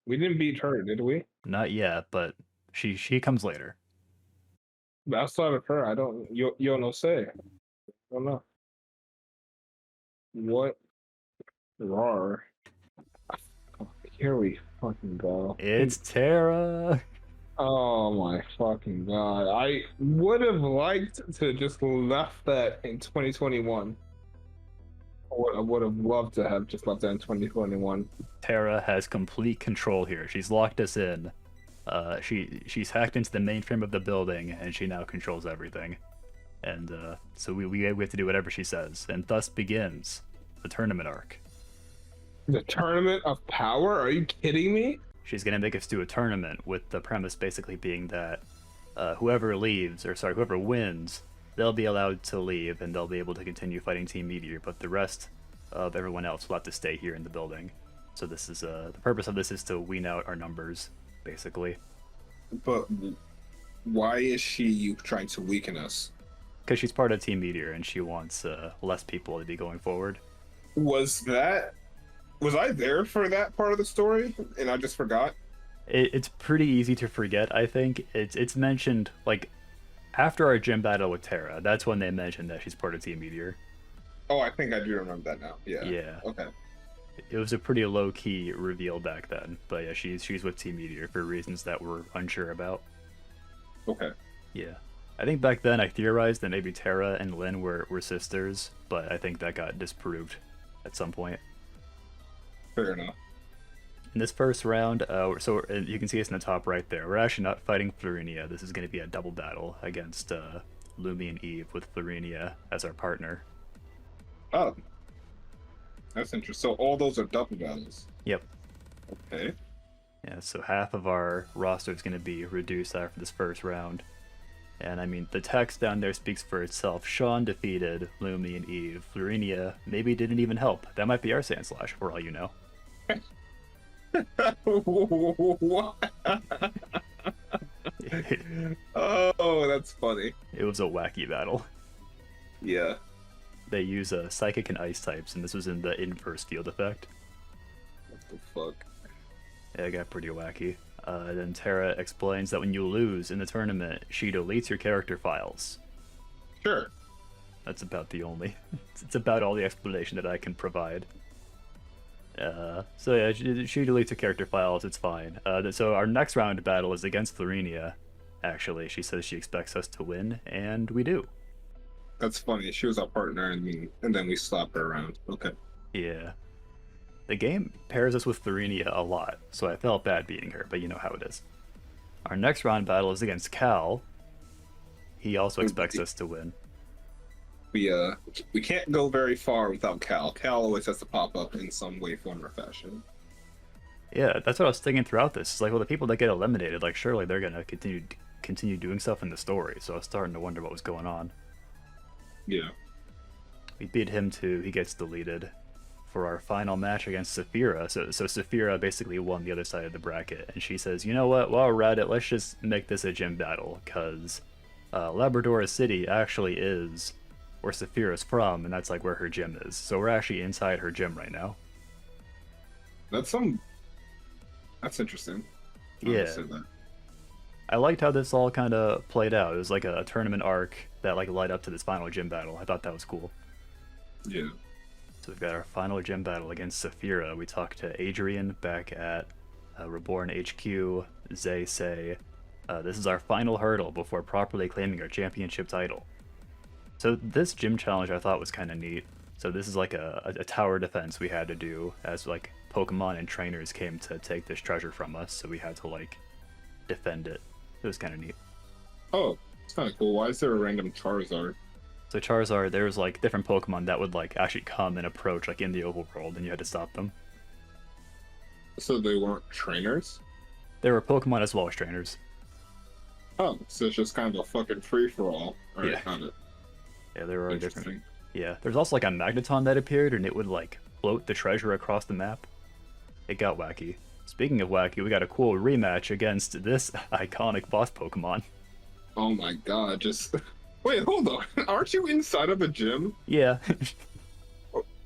we didn't beat her, did we? Not yet, but she comes later. But outside of her, I don't. You don't say. I don't know. What? Rar. Here we fucking go. It's Terra. Oh my fucking god. I would have liked to just left that in 2021. I would have loved to have just left that in 2021. Terra has complete control here. She's locked us in. She's hacked into the mainframe of the building, and she now controls everything. And so we have to do whatever she says. And thus begins the tournament arc. The Tournament of Power? Are you kidding me? She's going to make us do a tournament with the premise basically being that whoever wins, they'll be allowed to leave and they'll be able to continue fighting Team Meteor, but the rest of everyone else will have to stay here in the building. So this is the purpose of this is to wean out our numbers, basically. But why is she trying to weaken us? Because she's part of Team Meteor and she wants less people to be going forward. Was I there for that part of the story and I just forgot? it's pretty easy to forget. I think it's mentioned like after our gym battle with Terra. That's when they mentioned that she's part of Team Meteor. Oh, I think I do remember that now. Yeah. Yeah, Okay. it was a pretty low key reveal back then. But yeah, she's with Team Meteor for reasons that we're unsure about. Okay. Yeah. I think back then I theorized that maybe Terra and Lynn were sisters, but I think that got disproved at some point. Fair enough. In this first round, so you can see us in the top right there. We're actually not fighting Florinia. This is going to be a double battle against Lumi and Eve with Florinia as our partner. Oh, that's interesting. So all those are double battles. Yep. Okay. Yeah, so half of our roster is going to be reduced after this first round. And I mean, the text down there speaks for itself. Sean defeated Lumi and Eve. Florinia maybe didn't even help. That might be our Sandslash, for all you know. What? Oh, that's funny. It was a wacky battle. Yeah. They use Psychic and Ice types, and this was in the inverse field effect. What the fuck? Yeah, it got pretty wacky. Then Terra explains that when you lose in the tournament, she deletes your character files. Sure. That's about the only... it's about all the explanation that I can provide. So yeah, she deletes her character files, it's fine. So our next round battle is against Florinia, actually. She says she expects us to win, and we do. That's funny. She was our partner, and then we slapped her around. Okay. Yeah. The game pairs us with Florinia a lot, so I felt bad beating her, but you know how it is. Our next round battle is against Cal. He also expects us to win. We can't go very far without Cal. Cal always has to pop up in some way, form, or fashion. Yeah, that's what I was thinking throughout this. It's like, well, the people that get eliminated, like, surely they're gonna continue doing stuff in the story. So I was starting to wonder what was going on. Yeah. We beat him too. He gets deleted for our final match against Saphira. So Saphira basically won the other side of the bracket, and she says, you know what? While we're at it, let's just make this a gym battle, because Labradorra City actually is where Saphira's from, and that's like where her gym is. So we're actually inside her gym right now. That's interesting. Yeah. I liked how this all kind of played out. It was like a tournament arc that like led up to this final gym battle. I thought that was cool. Yeah. So we've got our final gym battle against Saphira. We talked to Adrian back at Reborn HQ. Zay say, this is our final hurdle before properly claiming our championship title. So this gym challenge I thought was kind of neat. So this is like a tower defense we had to do as like Pokemon and trainers came to take this treasure from us. So we had to like defend it. It was kind of neat. Oh, it's kind of cool. Why is there a random Charizard? So Charizard, there was like different Pokemon that would like actually come and approach like in the overworld, and you had to stop them. So they weren't trainers? There were Pokemon as well as trainers. Oh, so it's just kind of a fucking free-for-all. Alright, Yeah. got it. Yeah, there were different. Yeah, there's also like a Magneton that appeared, and it would like float the treasure across the map. It got wacky. Speaking of wacky, we got a cool rematch against this iconic boss Pokemon. Oh my god, just... Wait, hold on. Aren't you inside of a gym? Yeah.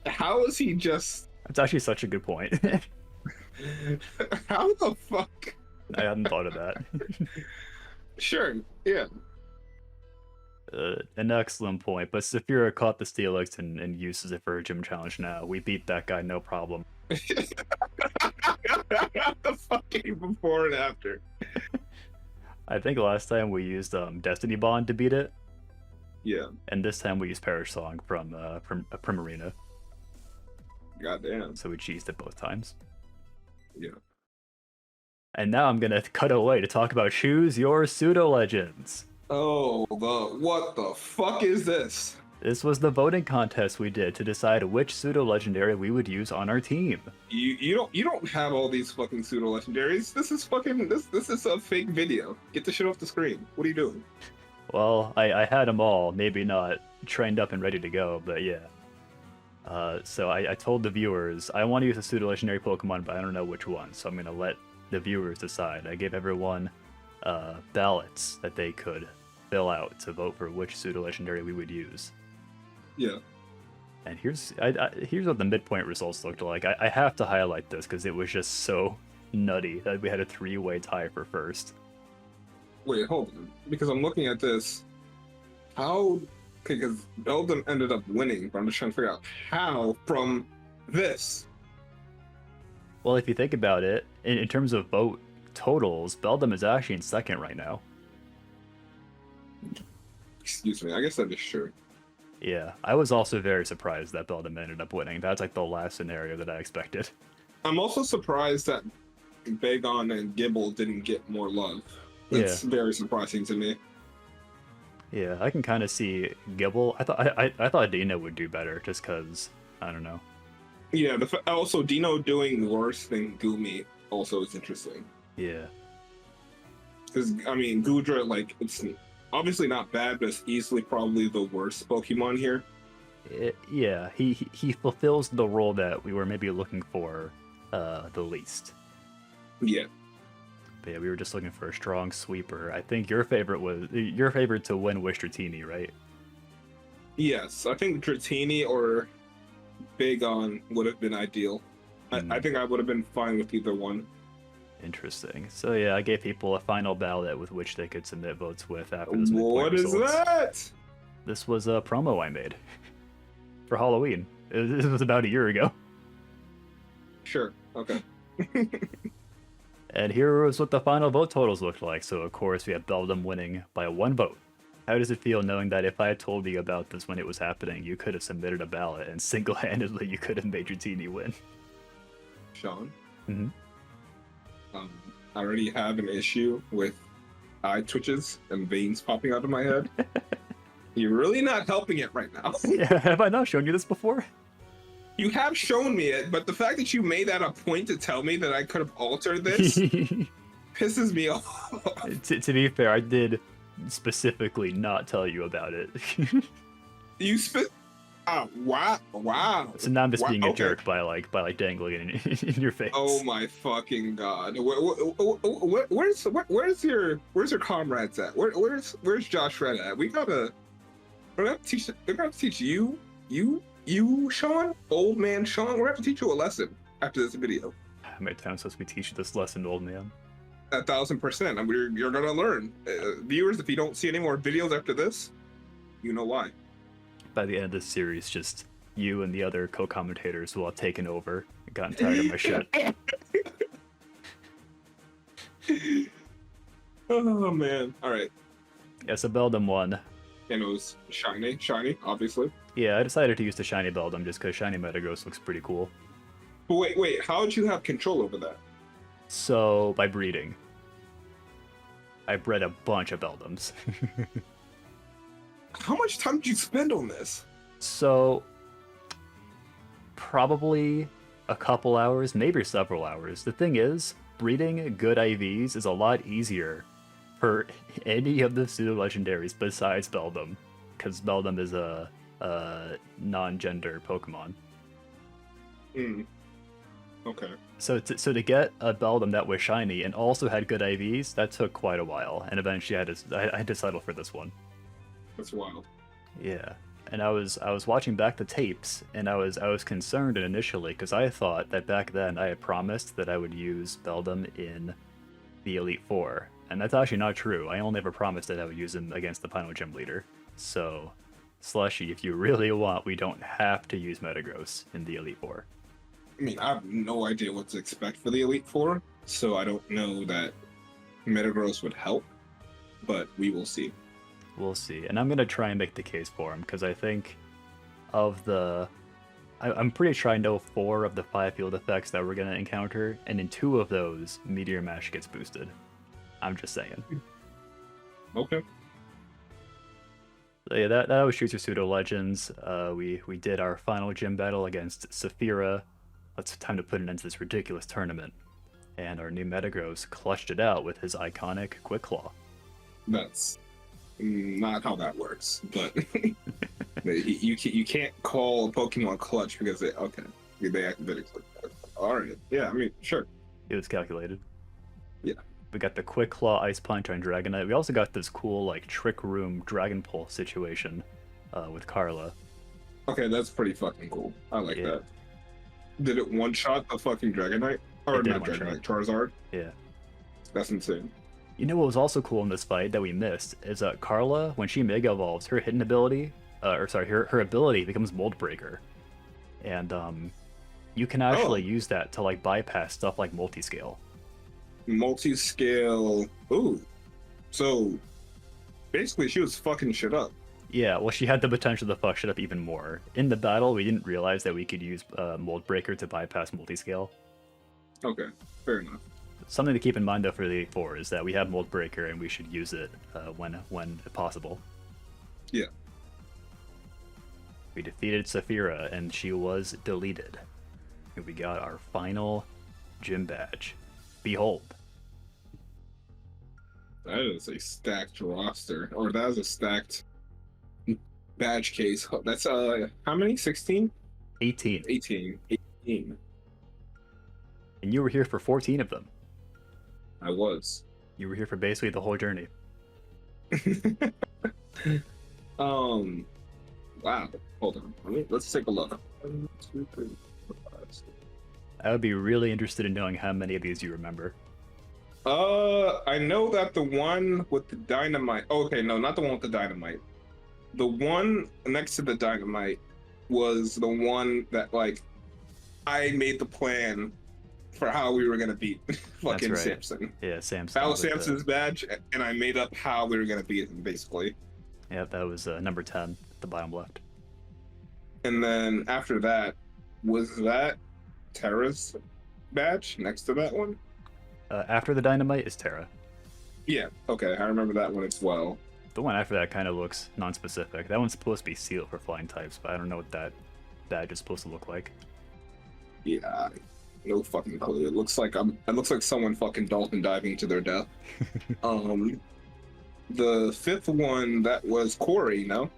How is he just... That's actually such a good point. How the fuck? I hadn't thought of that. Sure, yeah. An excellent point, but Saphira caught the Steelix and uses it for a gym challenge now. We beat that guy, no problem. The fucking before and after. I think last time we used Destiny Bond to beat it. Yeah. And this time we used Perish Song from Primarina. Goddamn. So we cheesed it both times. Yeah. And now I'm gonna cut away to talk about Choose Your Pseudo Legends. Oh, what the fuck is this? This was the voting contest we did to decide which pseudo legendary we would use on our team. You don't have all these fucking pseudo legendaries. This is fucking this is a fake video. Get the shit off the screen. What are you doing? Well, I had them all, maybe not trained up and ready to go, but yeah. So I told the viewers I want to use a pseudo legendary Pokemon, but I don't know which one. So I'm gonna let the viewers decide. I gave everyone ballots that they could fill out to vote for which pseudo legendary we would use. Yeah. And here's what the midpoint results looked like. I have to highlight this because it was just so nutty that we had a 3-way tie for first. Wait, hold on. Because I'm looking at this. How? Because Beldam ended up winning, but I'm just trying to figure out how from this. Well, if you think about it, in terms of vote totals, Beldam is actually in second right now. Excuse me. I guess that is true. Yeah, I was also very surprised that Beldam ended up winning. That's like the last scenario that I expected. I'm also surprised that Bagon and Gibble didn't get more love. It's very surprising to me. Yeah, I can kind of see Gibble. I thought Dino would do better just because, I don't know. Yeah, also Dino doing worse than Gumi also is interesting. Yeah. Because, I mean, Gudra, like, it's obviously not bad, but it's easily probably the worst Pokemon here. Yeah, he fulfills the role that we were maybe looking for the least. Yeah. But yeah, we were just looking for a strong sweeper. I think your favorite to win was Dratini, right? Yes, I think Dratini or Bagon would have been ideal. I think I would have been fine with either one. Interesting. So yeah, I gave people a final ballot with which they could submit votes with after this. What is that? This was a promo I made for Halloween. This was about a year ago. Sure. Okay. And here was what the final vote totals looked like. So of course we have Beldam winning by 1 vote. How does it feel knowing that if I had told you about this when it was happening, you could have submitted a ballot and single-handedly you could have made your team win? Sean? Mm-hmm. I already have an issue with eye twitches and veins popping out of my head. You're really not helping it right now. Yeah, have I not shown you this before? You have shown me it, but the fact that you made that a point to tell me that I could have altered this pisses me off. To be fair, I did specifically not tell you about it. You oh, wow. So now I'm just being a jerk by dangling it in your face. Oh my fucking god. Where's your comrades at? Where's Josh Red at? We gotta teach you, Sean, old man Sean. We're gonna have to teach you a lesson after this video. How many times supposed to teach you this lesson, old man? 1,000%. I mean, you're gonna learn. Viewers, if you don't see any more videos after this, you know why. By the end of this series, just you and the other co-commentators will have taken over and gotten tired of my shit. Oh man. Alright. Yeah, so Beldam won. And it was shiny, obviously. Yeah, I decided to use the shiny Beldam just because shiny Metagross looks pretty cool. But wait, how did you have control over that? So, by breeding. I bred a bunch of Beldams. How much time did you spend on this? So, probably a couple hours, maybe several hours. The thing is, breeding good IVs is a lot easier for any of the pseudo-legendaries besides Beldam, because Beldam is a non-gender Pokemon. Okay. So to get a Beldam that was shiny and also had good IVs, that took quite a while, and eventually I had to settle for this one. That's wild. Yeah, and I was watching back the tapes, and I was concerned initially because I thought that back then I had promised that I would use Beldam in the Elite Four, and that's actually not true. I only ever promised that I would use him against the final gym leader. So, Slushie, if you really want, we don't have to use Metagross in the Elite Four. I mean, I have no idea what to expect for the Elite Four, so I don't know that Metagross would help, but we will see. We'll see. And I'm going to try and make the case for him, because I think of the... I'm pretty sure I know 4 of the 5 field effects that we're going to encounter, and in 2 of those, Meteor Mash gets boosted. I'm just saying. Okay. So yeah, that was Shoots Your Pseudo Legends. We did our final gym battle against Saphira. It's time to put an end to this ridiculous tournament. And our new Metagross clutched it out with his iconic Quick Claw. That's not how that works, but you can't call a Pokemon clutch because they activated Quick Claw. Alright, yeah, I mean, sure. It was calculated. Yeah. We got the Quick Claw Ice Punch on Dragonite. We also got this cool, like, Trick Room Dragon Pulse situation with Carla. Okay, that's pretty fucking cool. I like that. Did it one-shot the fucking Dragonite? Or It did not one Dragonite, shot. Charizard. Yeah. That's insane. You know what was also cool in this fight that we missed is Carla, when she Mega Evolves, her hidden ability, her ability becomes Mold Breaker. And you can actually use that to like bypass stuff like multi-scale. Multi-scale. Ooh. So basically she was fucking shit up. Yeah, well, she had the potential to fuck shit up even more. In the battle, we didn't realize that we could use Mold Breaker to bypass multi-scale. Okay, fair enough. Something to keep in mind though for the Elite Four is that we have Mold Breaker and we should use it when possible. Yeah. We defeated Saphira and she was deleted. And we got our final gym badge. Behold. That is a stacked roster, or that is a stacked badge case. That's how many? 16? 18. 18. And you were here for 14 of them. I was. You were here for basically the whole journey. Wow. Hold on. Let's take a look. 1, 2, 3, 4, 5, 6. I would be really interested in knowing how many of these you remember. I know that the one with the dynamite. Okay, no, not the one with the dynamite. The one next to the dynamite was the one that like I made the plan for how we were gonna beat fucking That's right. Samson. Yeah, Samson. That was Samson's badge, and I made up how we were gonna beat him, basically. Yeah, that was number 10 at the bottom left. And then after that, was that Terra's badge next to that one? After the dynamite is Terra. Yeah, okay, I remember that one as well. The one after that kind of looks non-specific. That one's supposed to be sealed for flying types, but I don't know what that badge is supposed to look like. Yeah, no fucking clue. It looks like someone fucking dolphin diving to their death. The fifth one, that was Corey, no?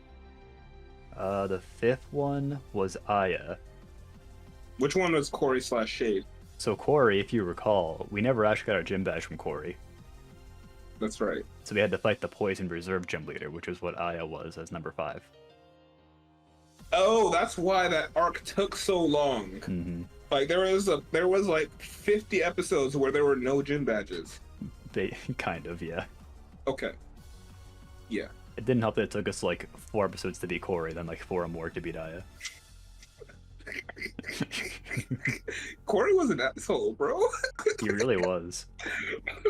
The fifth one was Aya. Which one was Corey / Shade? So Corey, if you recall, we never actually got our gym badge from Corey. That's right. So we had to fight the Poison Reserve Gym Leader, which is what Aya was as number 5. Oh, that's why that arc took so long. Mm-hmm. Like there was like 50 episodes where there were no gym badges. They kind of, yeah. Okay. Yeah. It didn't help that it took us like 4 episodes to beat Corey, then like 4 more to beat Aya. Corey was an asshole, bro. He really was.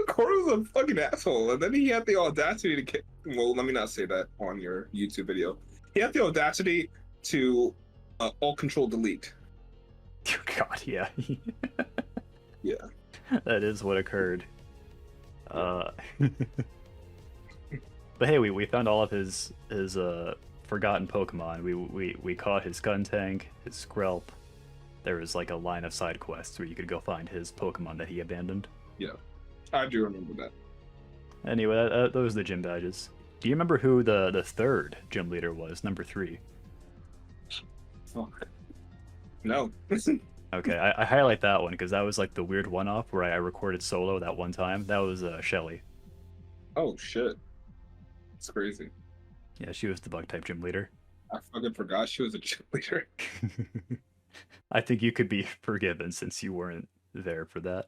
Corey was a fucking asshole, and then he had the audacity to well, let me not say that on your YouTube video. He had the audacity to all control delete. Oh God, yeah. Yeah. That is what occurred. But hey, we found all of his forgotten Pokemon. We caught his Skuntank, his Skrelp. There was like a line of side quests where you could go find his Pokemon that he abandoned. Yeah, I do remember that. Anyway, those are the gym badges. Do you remember who the third gym leader was? Number 3. Fuck. No. Okay, I highlight that one because that was like the weird one-off where I recorded solo that one time. That was Shelly. Oh shit. It's crazy. Yeah, she was the Bug-type gym leader. I fucking forgot she was a gym leader. I think you could be forgiven since you weren't there for that.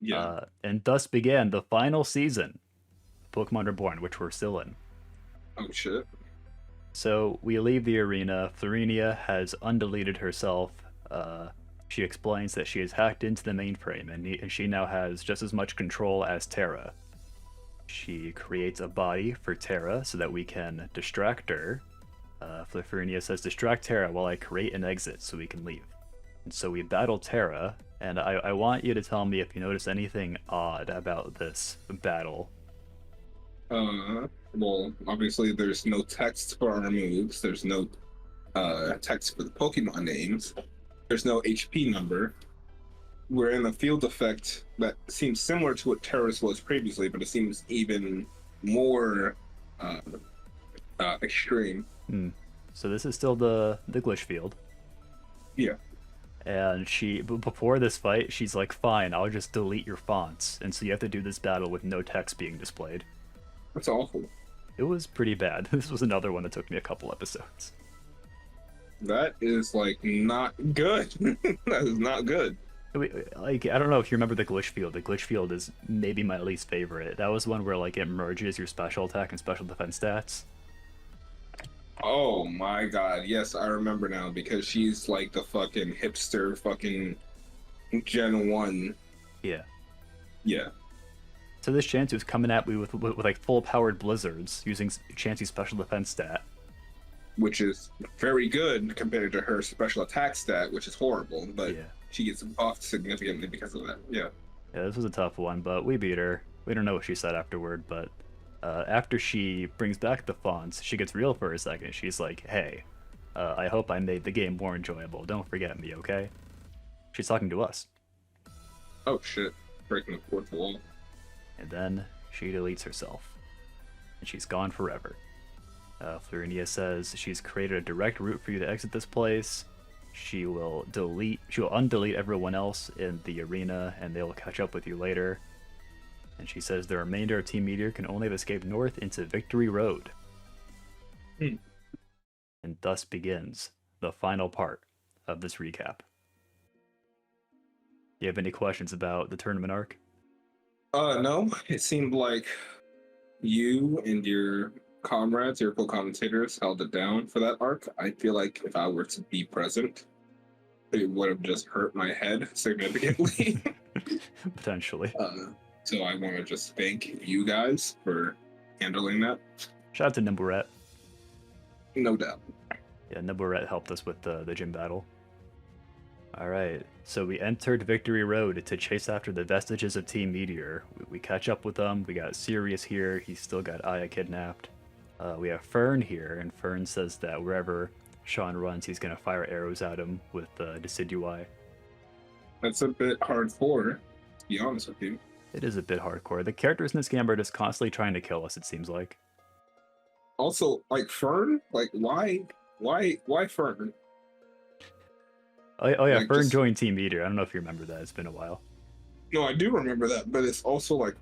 Yeah. And thus began the final season of Pokemon Reborn, which we're still in. Oh shit. So we leave the arena. Florinia has undeleted herself. She explains that she has hacked into the mainframe, and she now has just as much control as Terra. She creates a body for Terra so that we can distract her. Florinia says, "Distract Terra while I create an exit so we can leave." And so we battle Terra, and I want you to tell me if you notice anything odd about this battle. Well, obviously there's no text for our moves. There's no text for the Pokemon names. There's no HP number. We're in a field effect that seems similar to what Terra's was previously, but it seems even more extreme. So this is still the glitch field. Yeah. And before this fight, she's like, "Fine, I'll just delete your fonts." And so you have to do this battle with no text being displayed. That's awful. It was pretty bad. This was another one that took me a couple episodes. That is like not good. That is not good. Like, I don't know if you remember the glitch field. The glitch field is maybe my least favorite. That was one where like it merges your special attack and special defense stats. Oh my god, yes, I remember now because she's like the fucking hipster fucking Gen 1. Yeah. Yeah. So this Chansey was coming at me with like full powered blizzards using Chansey's special defense stat. Which is very good compared to her special attack stat, which is horrible, but Yeah. she gets buffed significantly because of that. Yeah. Yeah, this was a tough one, but we beat her. We don't know what she said afterward, but after she brings back the fonts, she gets real for a second. She's like, hey, I hope I made the game more enjoyable. Don't forget me, okay? She's talking to us. Oh shit. Breaking the fourth wall. And then she deletes herself. And she's gone forever. Florinia says she's created a direct route for you to exit this place. She will undelete everyone else in the arena, and they will catch up with you later. And she says the remainder of Team Meteor can only have escaped north into Victory Road. And thus begins the final part of this recap. Do you have any questions about the tournament arc? No. It seemed like you and your comrades, your co-commentators, held it down for that arc. I feel like if I were to be present, it would have just hurt my head significantly. Potentially. So I want to just thank you guys for handling that. Shout out to Nimbleret. No doubt. Yeah, Nimbleret helped us with the gym battle. Alright, so we entered Victory Road to chase after the vestiges of Team Meteor. We catch up with them. We got Sirius here. He's still got Aya kidnapped. We have Fern here, and Fern says that wherever Sean runs, he's going to fire arrows at him with Decidui. That's a bit hardcore, to be honest with you. It is a bit hardcore. The characters in this game are just constantly trying to kill us, it seems like. Also, like Fern, like why Fern? Oh yeah, like, Fern just... joined Team Meteor. I don't know if you remember that. It's been a while. No, I do remember that, but it's also like...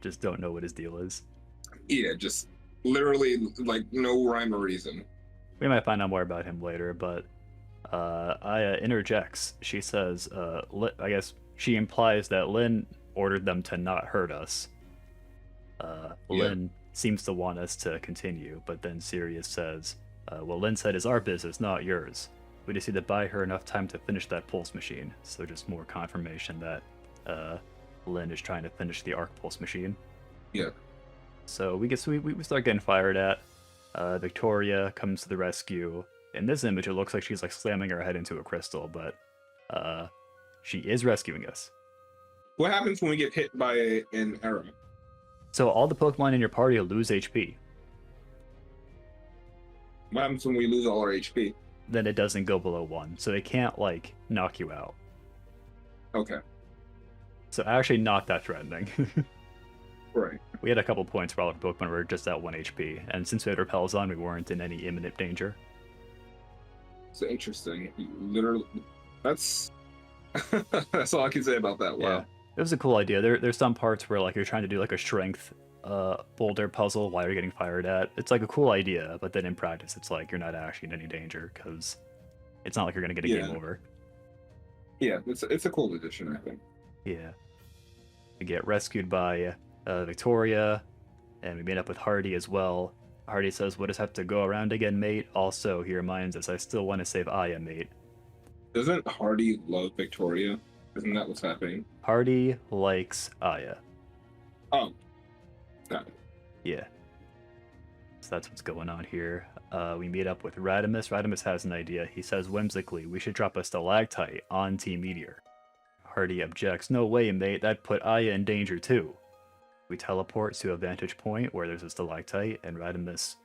Just don't know what his deal is. Yeah, just literally like no rhyme or reason. We might find out more about him later, but Aya interjects. She says, I guess she implies that Lynn ordered them to not hurt us. Lynn seems to want us to continue, but then Sirius says, well, Lynn said it's our business, not yours. We just need to buy her enough time to finish that pulse machine. So just more confirmation that Lynn is trying to finish the arc pulse machine. Yeah. So we start getting fired at. Victoria comes to the rescue. In this image, it looks like she's like slamming her head into a crystal, but she is rescuing us. What happens when we get hit by an arrow? So all the Pokemon in your party lose HP. What happens when we lose all our HP? Then it doesn't go below 1, so they can't like knock you out. Okay. So actually not that threatening. Right. We had a couple points where all our Pokemon were just at 1 HP, and since we had repels on, we weren't in any imminent danger. It's interesting. Literally, that's that's all I can say about that. Wow. Yeah. It was a cool idea. There's some parts where like you're trying to do like a strength boulder puzzle while you're getting fired at. It's like a cool idea, but then in practice it's like you're not actually in any danger because it's not like you're gonna get a game over. Yeah, it's a cool addition, I think. Yeah. We get rescued by Victoria, and we meet up with Hardy as well. Hardy says, "We'll just have to go around again, mate." Also, he reminds us, "I still want to save Aya, mate." Doesn't Hardy love Victoria? Isn't that what's happening? Hardy likes Aya. Oh. Got it. Yeah. So that's what's going on here. We meet up with Radimus. Radimus has an idea. He says whimsically, "We should drop a stalactite on Team Meteor." Hardy objects, "No way, mate. That'd put Aya in danger too." We teleport to a vantage point where there's a stalactite, and Radimus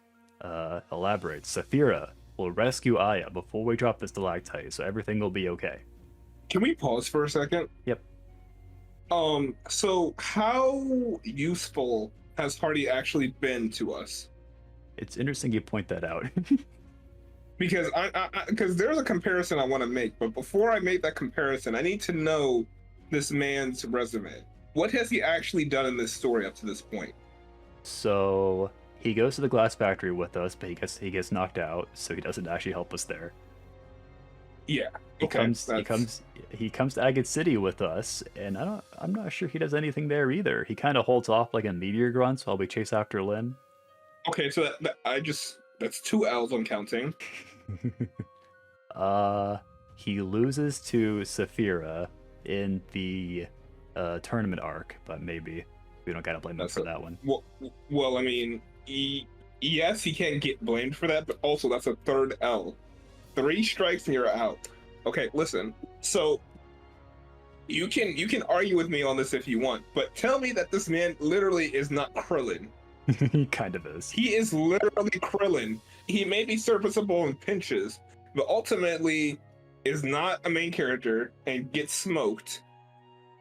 elaborates. "Saphira will rescue Aya before we drop the stalactite, so everything will be okay." Can we pause for a second? Yep. So how useful has Hardy actually been to us? It's interesting you point that out. Because because there's a comparison I want to make, but before I make that comparison, I need to know this man's resume. What has he actually done in this story up to this point? So he goes to the glass factory with us, but he gets knocked out, so he doesn't actually help us there. Yeah. He Okay. he comes to Agate City with us, and I'm not sure he does anything there either. He kind of holds off like a meteor grunts while we chase after Lynn. Okay, so that's 2 L's I'm counting. He loses to Saphira in the tournament arc, but maybe we don't gotta blame him for that one. Well, I mean, yes, he can't get blamed for that, but also that's a 3rd L. 3 strikes and you're out. Okay, listen. So you can argue with me on this if you want, but tell me that this man literally is not Krillin. He kind of is. He is literally Krillin. He may be serviceable in pinches, but ultimately is not a main character and gets smoked.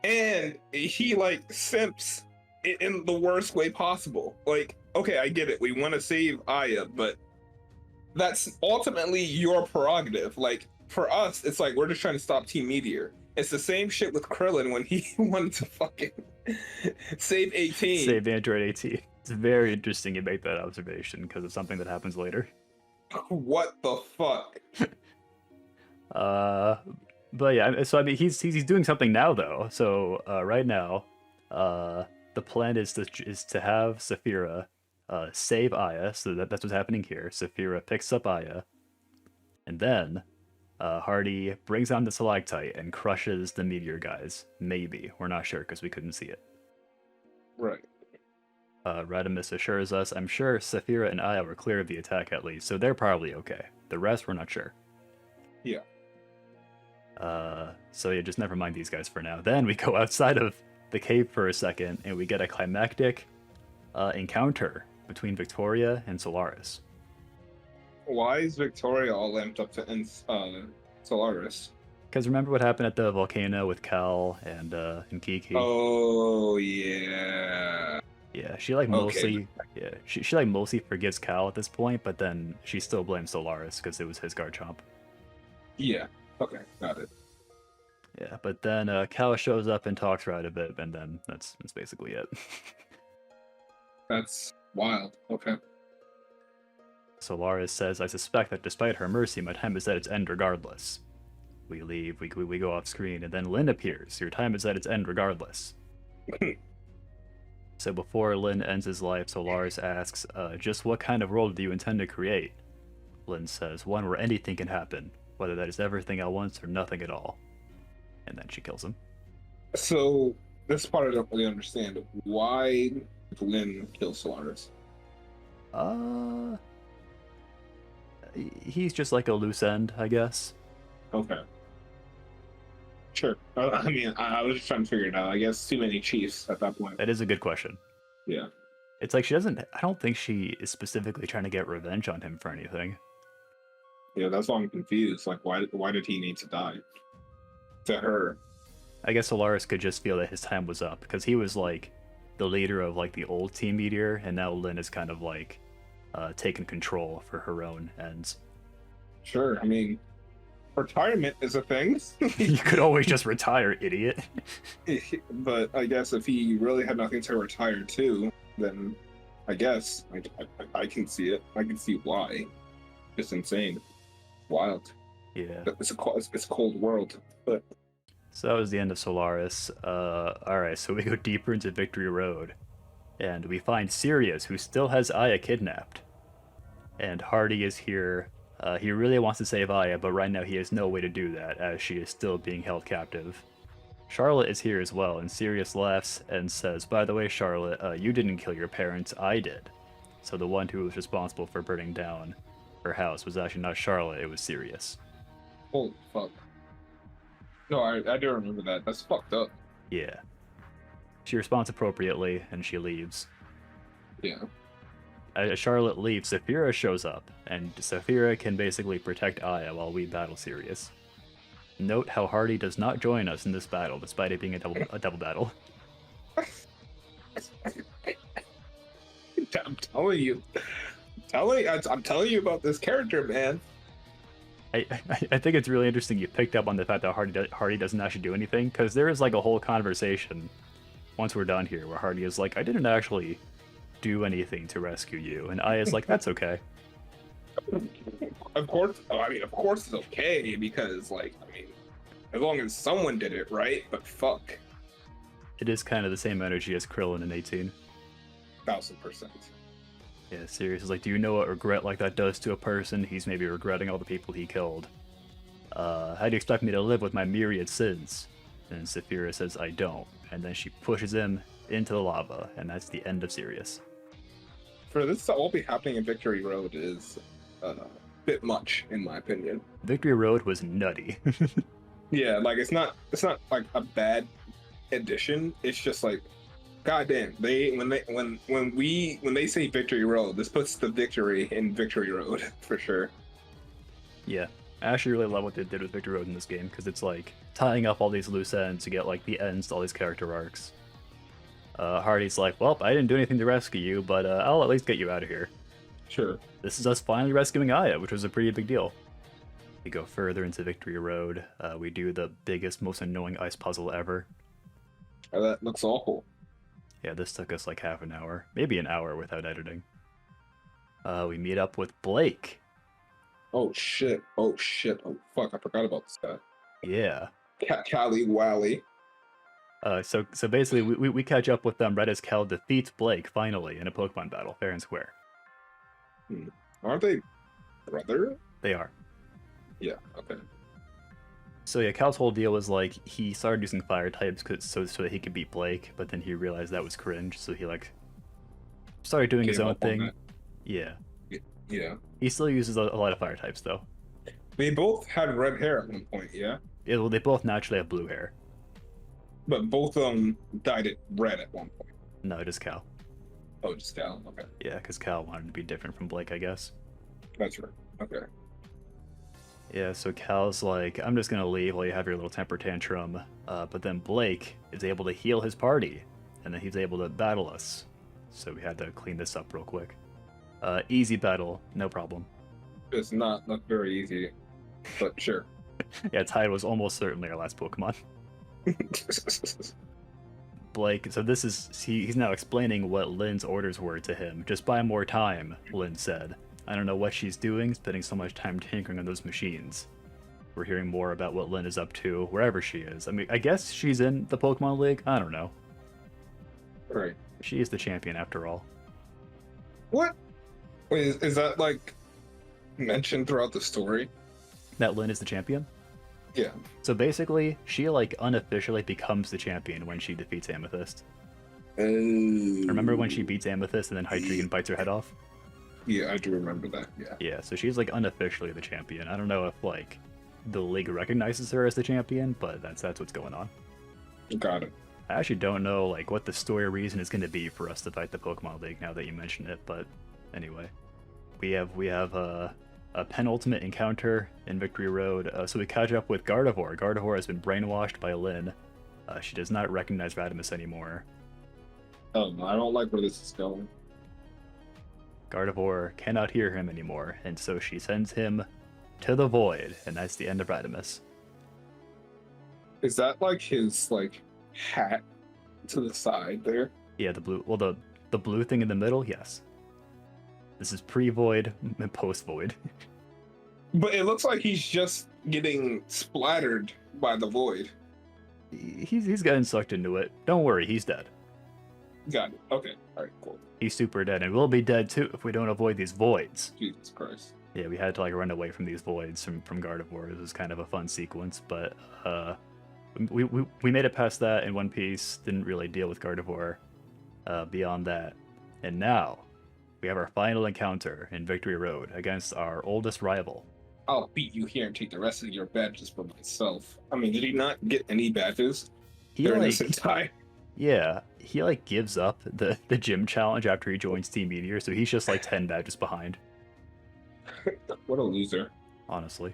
And he like simps in the worst way possible. Like, okay, I get it. We want to save Aya, but that's ultimately your prerogative. Like, for us, it's like we're just trying to stop Team Meteor. It's the same shit with Krillin when he wanted to fucking save 18. Save Android 18. It's very interesting you make that observation because of something that happens later. What the fuck? But yeah, so I mean, he's doing something now though. So right now, the plan is to have Saphira save Aya. So that's what's happening here. Saphira picks up Aya, and then Hardy brings down the stalactite and crushes the meteor guys. Maybe, we're not sure because we couldn't see it. Right. Radimus assures us, I'm sure Saphira and Aya were clear of the attack at least, so they're probably okay. The rest, we're not sure. Yeah. So yeah, just never mind these guys for now. Then we go outside of the cave for a second, and we get a climactic encounter between Victoria and Solaris. Why is Victoria all lamped up to Solaris? Because remember what happened at the volcano with Cal and Kiki? Oh yeah. Yeah, she like mostly she like mostly forgives Cal at this point, but then she still blames Solaris because it was his Garchomp. Yeah. Okay, got it. Yeah, but then Cal shows up and talks right a bit, and then that's basically it. That's wild. Okay. Solaris says, I suspect that despite her mercy, my time is at its end regardless. We leave, we go off screen, and then Lynn appears. Your time is at its end regardless. So before Lynn ends his life, Solaris asks, just what kind of world do you intend to create? Lynn says, one where anything can happen, whether that is everything at once or nothing at all. And then she kills him. So, this part I don't really understand. Why did Lynn kill Solaris? He's just like a loose end, I guess. Okay. Sure. I mean, I was just trying to figure it out. I guess too many chiefs at that point. That is a good question. Yeah. It's like I don't think she is specifically trying to get revenge on him for anything. Yeah, that's why I'm confused. Like, why did he need to die? To her. I guess Solaris could just feel that his time was up, because he was like the leader of like the old Team Meteor, and now Lynn is kind of like taken control for her own ends. Sure, I mean, retirement is a thing. You could always just retire, idiot. But I guess if he really had nothing to retire to, then I guess I can see it. I can see why. It's insane. Wild. Yeah. It's a cold world. But so that was the end of Solaris. Alright, so we go deeper into Victory Road. And we find Sirius, who still has Aya kidnapped. And Hardy is here. He really wants to save Aya, but right now he has no way to do that, as she is still being held captive. Charlotte is here as well, and Sirius laughs and says, by the way, Charlotte, you didn't kill your parents, I did. So the one who was responsible for burning down her house was actually not Charlotte, it was Sirius. Holy fuck. No, I do remember that. That's fucked up. Yeah. She responds appropriately, and she leaves. Yeah. As Charlotte leaves, Saphira shows up, and Saphira can basically protect Aya while we battle Sirius. Note how Hardy does not join us in this battle, despite it being a double battle. I'm telling you. I'm telling you about this character, man. I think it's really interesting you picked up on the fact that Hardy doesn't actually do anything, because there is like a whole conversation once we're done here where Hardy is like, I didn't actually do anything to rescue you, and Aya's like, that's okay. Of course, I mean, of course it's okay because, like, I mean, as long as someone did it, right? But fuck, It is kind of the same energy as Krillin in 18. 1000%. Yeah, seriously, like, do you know what regret like that does to a person? He's maybe regretting all the people he killed. How do you expect me to live with my myriad sins? And Saphira says, I don't. And then she pushes him into the lava, and that's the end of Sirius. For this to all be happening in Victory Road is a bit much, in my opinion. Victory Road was nutty. Yeah, like it's not like a bad addition. It's just like, goddamn, when they say Victory Road, this puts the victory in Victory Road for sure. Yeah, I actually really love what they did with Victory Road in this game, because it's like tying up all these loose ends to get like the ends to all these character arcs. Hardy's like, well, I didn't do anything to rescue you, but I'll at least get you out of here. Sure. This is us finally rescuing Aya, which was a pretty big deal. We go further into Victory Road. We do the biggest, most annoying ice puzzle ever. Oh, that looks awful. Yeah, this took us like half an hour, maybe an hour without editing. We meet up with Blake. Oh shit. Oh shit. Oh fuck, I forgot about this guy. Yeah. Callie Wally. So basically, we catch up with them right as Cal defeats Blake finally in a Pokemon battle, fair and square. Aren't they brother? They are. Yeah, okay. So yeah, Cal's whole deal was like he started using fire types so that he could beat Blake, but then he realized that was cringe, so he like started doing his own thing. Yeah. Yeah. He still uses a lot of fire types though. They both had red hair at one point, yeah? Well, they both naturally have blue hair. But both of them dyed it red at one point. No, just Cal. Oh, just Cal, okay. Yeah, because Cal wanted to be different from Blake, I guess. That's right, okay. Yeah, so Cal's like, I'm just gonna leave while you have your little temper tantrum. But then Blake is able to heal his party, and then he's able to battle us. So we had to clean this up real quick. Easy battle, no problem. It's not look very easy, but sure. Yeah, Tide was almost certainly our last Pokemon. Blake, so this is, he's now explaining what Lynn's orders were to him. Just buy more time, Lynn said. I don't know what she's doing, spending so much time tinkering on those machines. We're hearing more about what Lynn is up to, wherever she is. I mean, I guess she's in the Pokemon League? I don't know. Right. She is the champion after all. What? Wait, is that like mentioned throughout the story? That Lynn is the champion? Yeah. So basically, she like unofficially becomes the champion when she defeats Amethyst. Remember when she beats Amethyst and then Hydreigon bites her head off? Yeah, I do remember that, yeah. Yeah, so she's like unofficially the champion. I don't know if like the league recognizes her as the champion, but that's what's going on. Got it. I actually don't know like what the story reason is going to be for us to fight the Pokemon League now that you mention it, but anyway. We have a penultimate encounter in Victory Road, so we catch up with Gardevoir. Gardevoir has been brainwashed by Lynn. She does not recognize Radimus anymore. Oh, I don't like where this is going. Gardevoir cannot hear him anymore, and so she sends him to the void, and that's the end of Radimus. Is that like his like hat to the side there? Yeah, the blue. Well, the blue thing in the middle, yes. This is pre-void and post-void. But it looks like he's just getting splattered by the void. He's getting sucked into it. Don't worry, he's dead. Got it. Okay. All right. Cool. He's super dead, and we'll be dead too if we don't avoid these voids. Jesus Christ. Yeah, we had to like run away from these voids from Gardevoir. This was kind of a fun sequence, but we made it past that in one piece. Didn't really deal with Gardevoir beyond that, and now we have our final encounter in Victory Road against our oldest rival. I'll beat you here and take the rest of your badges for myself. I mean, did he not get any badges during this entire? Yeah, he like gives up the gym challenge after he joins Team Meteor, so he's just like 10 badges behind. What a loser. Honestly.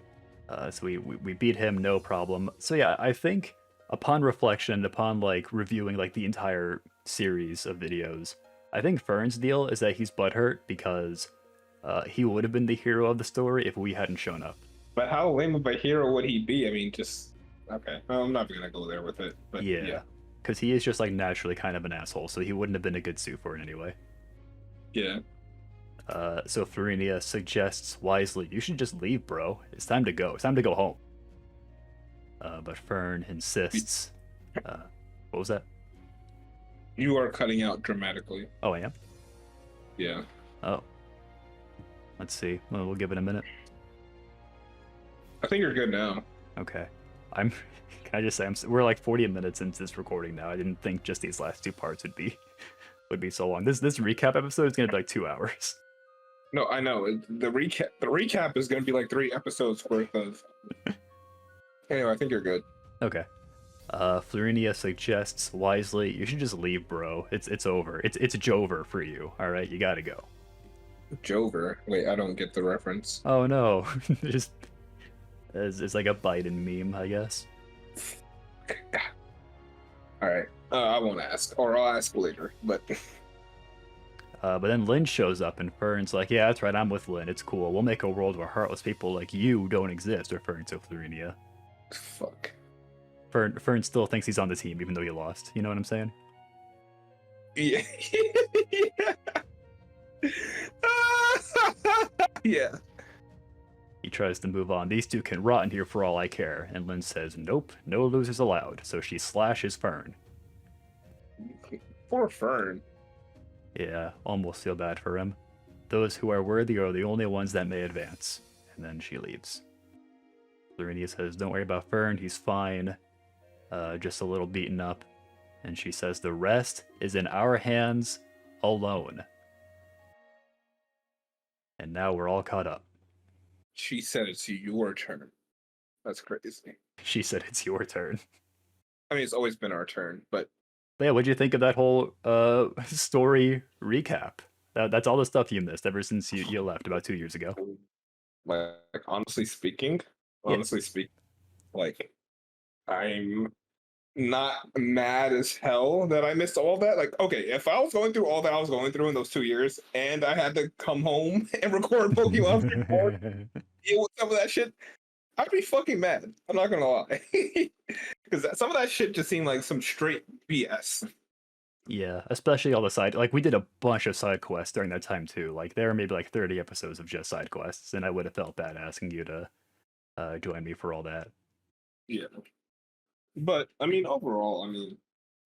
So we beat him, no problem. So yeah, I think upon reflection, upon like reviewing like the entire series of videos, I think Fern's deal is that he's butthurt because he would have been the hero of the story if we hadn't shown up. But how lame of a hero would he be? I mean, just okay. Well, I'm not gonna go there with it. But yeah. Because he is just like naturally kind of an asshole, so he wouldn't have been a good suit for it anyway. Yeah. So Florinia suggests wisely, you should just leave, bro. It's time to go. It's time to go home. But Fern insists. What was that? You are cutting out dramatically. Oh, I am? Yeah. Oh. Let's see. Well, we'll give it a minute. I think you're good now. Okay. Can I just say we're like 40 minutes into this recording now. I didn't think just these last two parts would be so long. This recap episode is gonna be like 2 hours. No, I know. The recap is gonna be like 3 episodes worth of. Anyway, I think you're good. Okay. Florinia suggests wisely, you should just leave, bro. It's over. It's Jover for you. All right, you gotta go. Jover. Wait, I don't get the reference. Oh no. Just it's like a Biden meme, I guess. All right. I won't ask, or I'll ask later. But then Lynn shows up, and Fern's like, "Yeah, that's right. I'm with Lynn. It's cool. We'll make a world where heartless people like you don't exist." Referring to Florinia. Fuck. Fern still thinks he's on the team, even though he lost. You know what I'm saying? Yeah. Yeah. He tries to move on. These two can rot in here for all I care. And Lynn says, nope, no losers allowed. So she slashes Fern. Poor Fern. Yeah, almost feel bad for him. Those who are worthy are the only ones that may advance. And then she leaves. Florinia says, don't worry about Fern, he's fine. Just a little beaten up. And she says, the rest is in our hands alone. And now we're all caught up. She said it's your turn. That's crazy. She said it's your turn. I mean, it's always been our turn, but yeah, what'd you think of that whole story recap? That's all the stuff you missed ever since you left about 2 years ago. Like honestly speaking, like I'm not mad as hell that I missed all that. Like, okay, if I was going through all that I was going through in those 2 years, and I had to come home and record Pokemon or deal with some of that shit, I'd be fucking mad. I'm not gonna lie, because some of that shit just seemed like some straight BS. Yeah, especially all the side. Like, we did a bunch of side quests during that time too. Like, there were maybe like 30 episodes of just side quests, and I would have felt bad asking you to join me for all that. Yeah. But I mean, overall, I mean,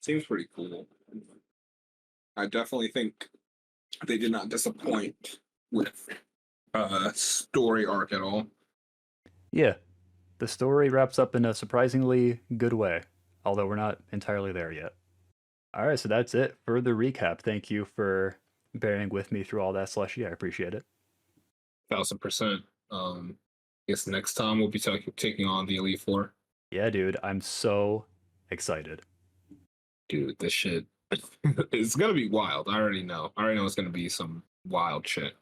seems pretty cool. I definitely think they did not disappoint with story arc at all. Yeah, the story wraps up in a surprisingly good way, although we're not entirely there yet. All right, so that's it for the recap. Thank you for bearing with me through all that, Slushie. I appreciate it. 1000%. Guess next time we'll be taking on the Elite Four. Yeah, dude, I'm so excited. Dude, this shit it's gonna be wild. I already know it's gonna be some wild shit.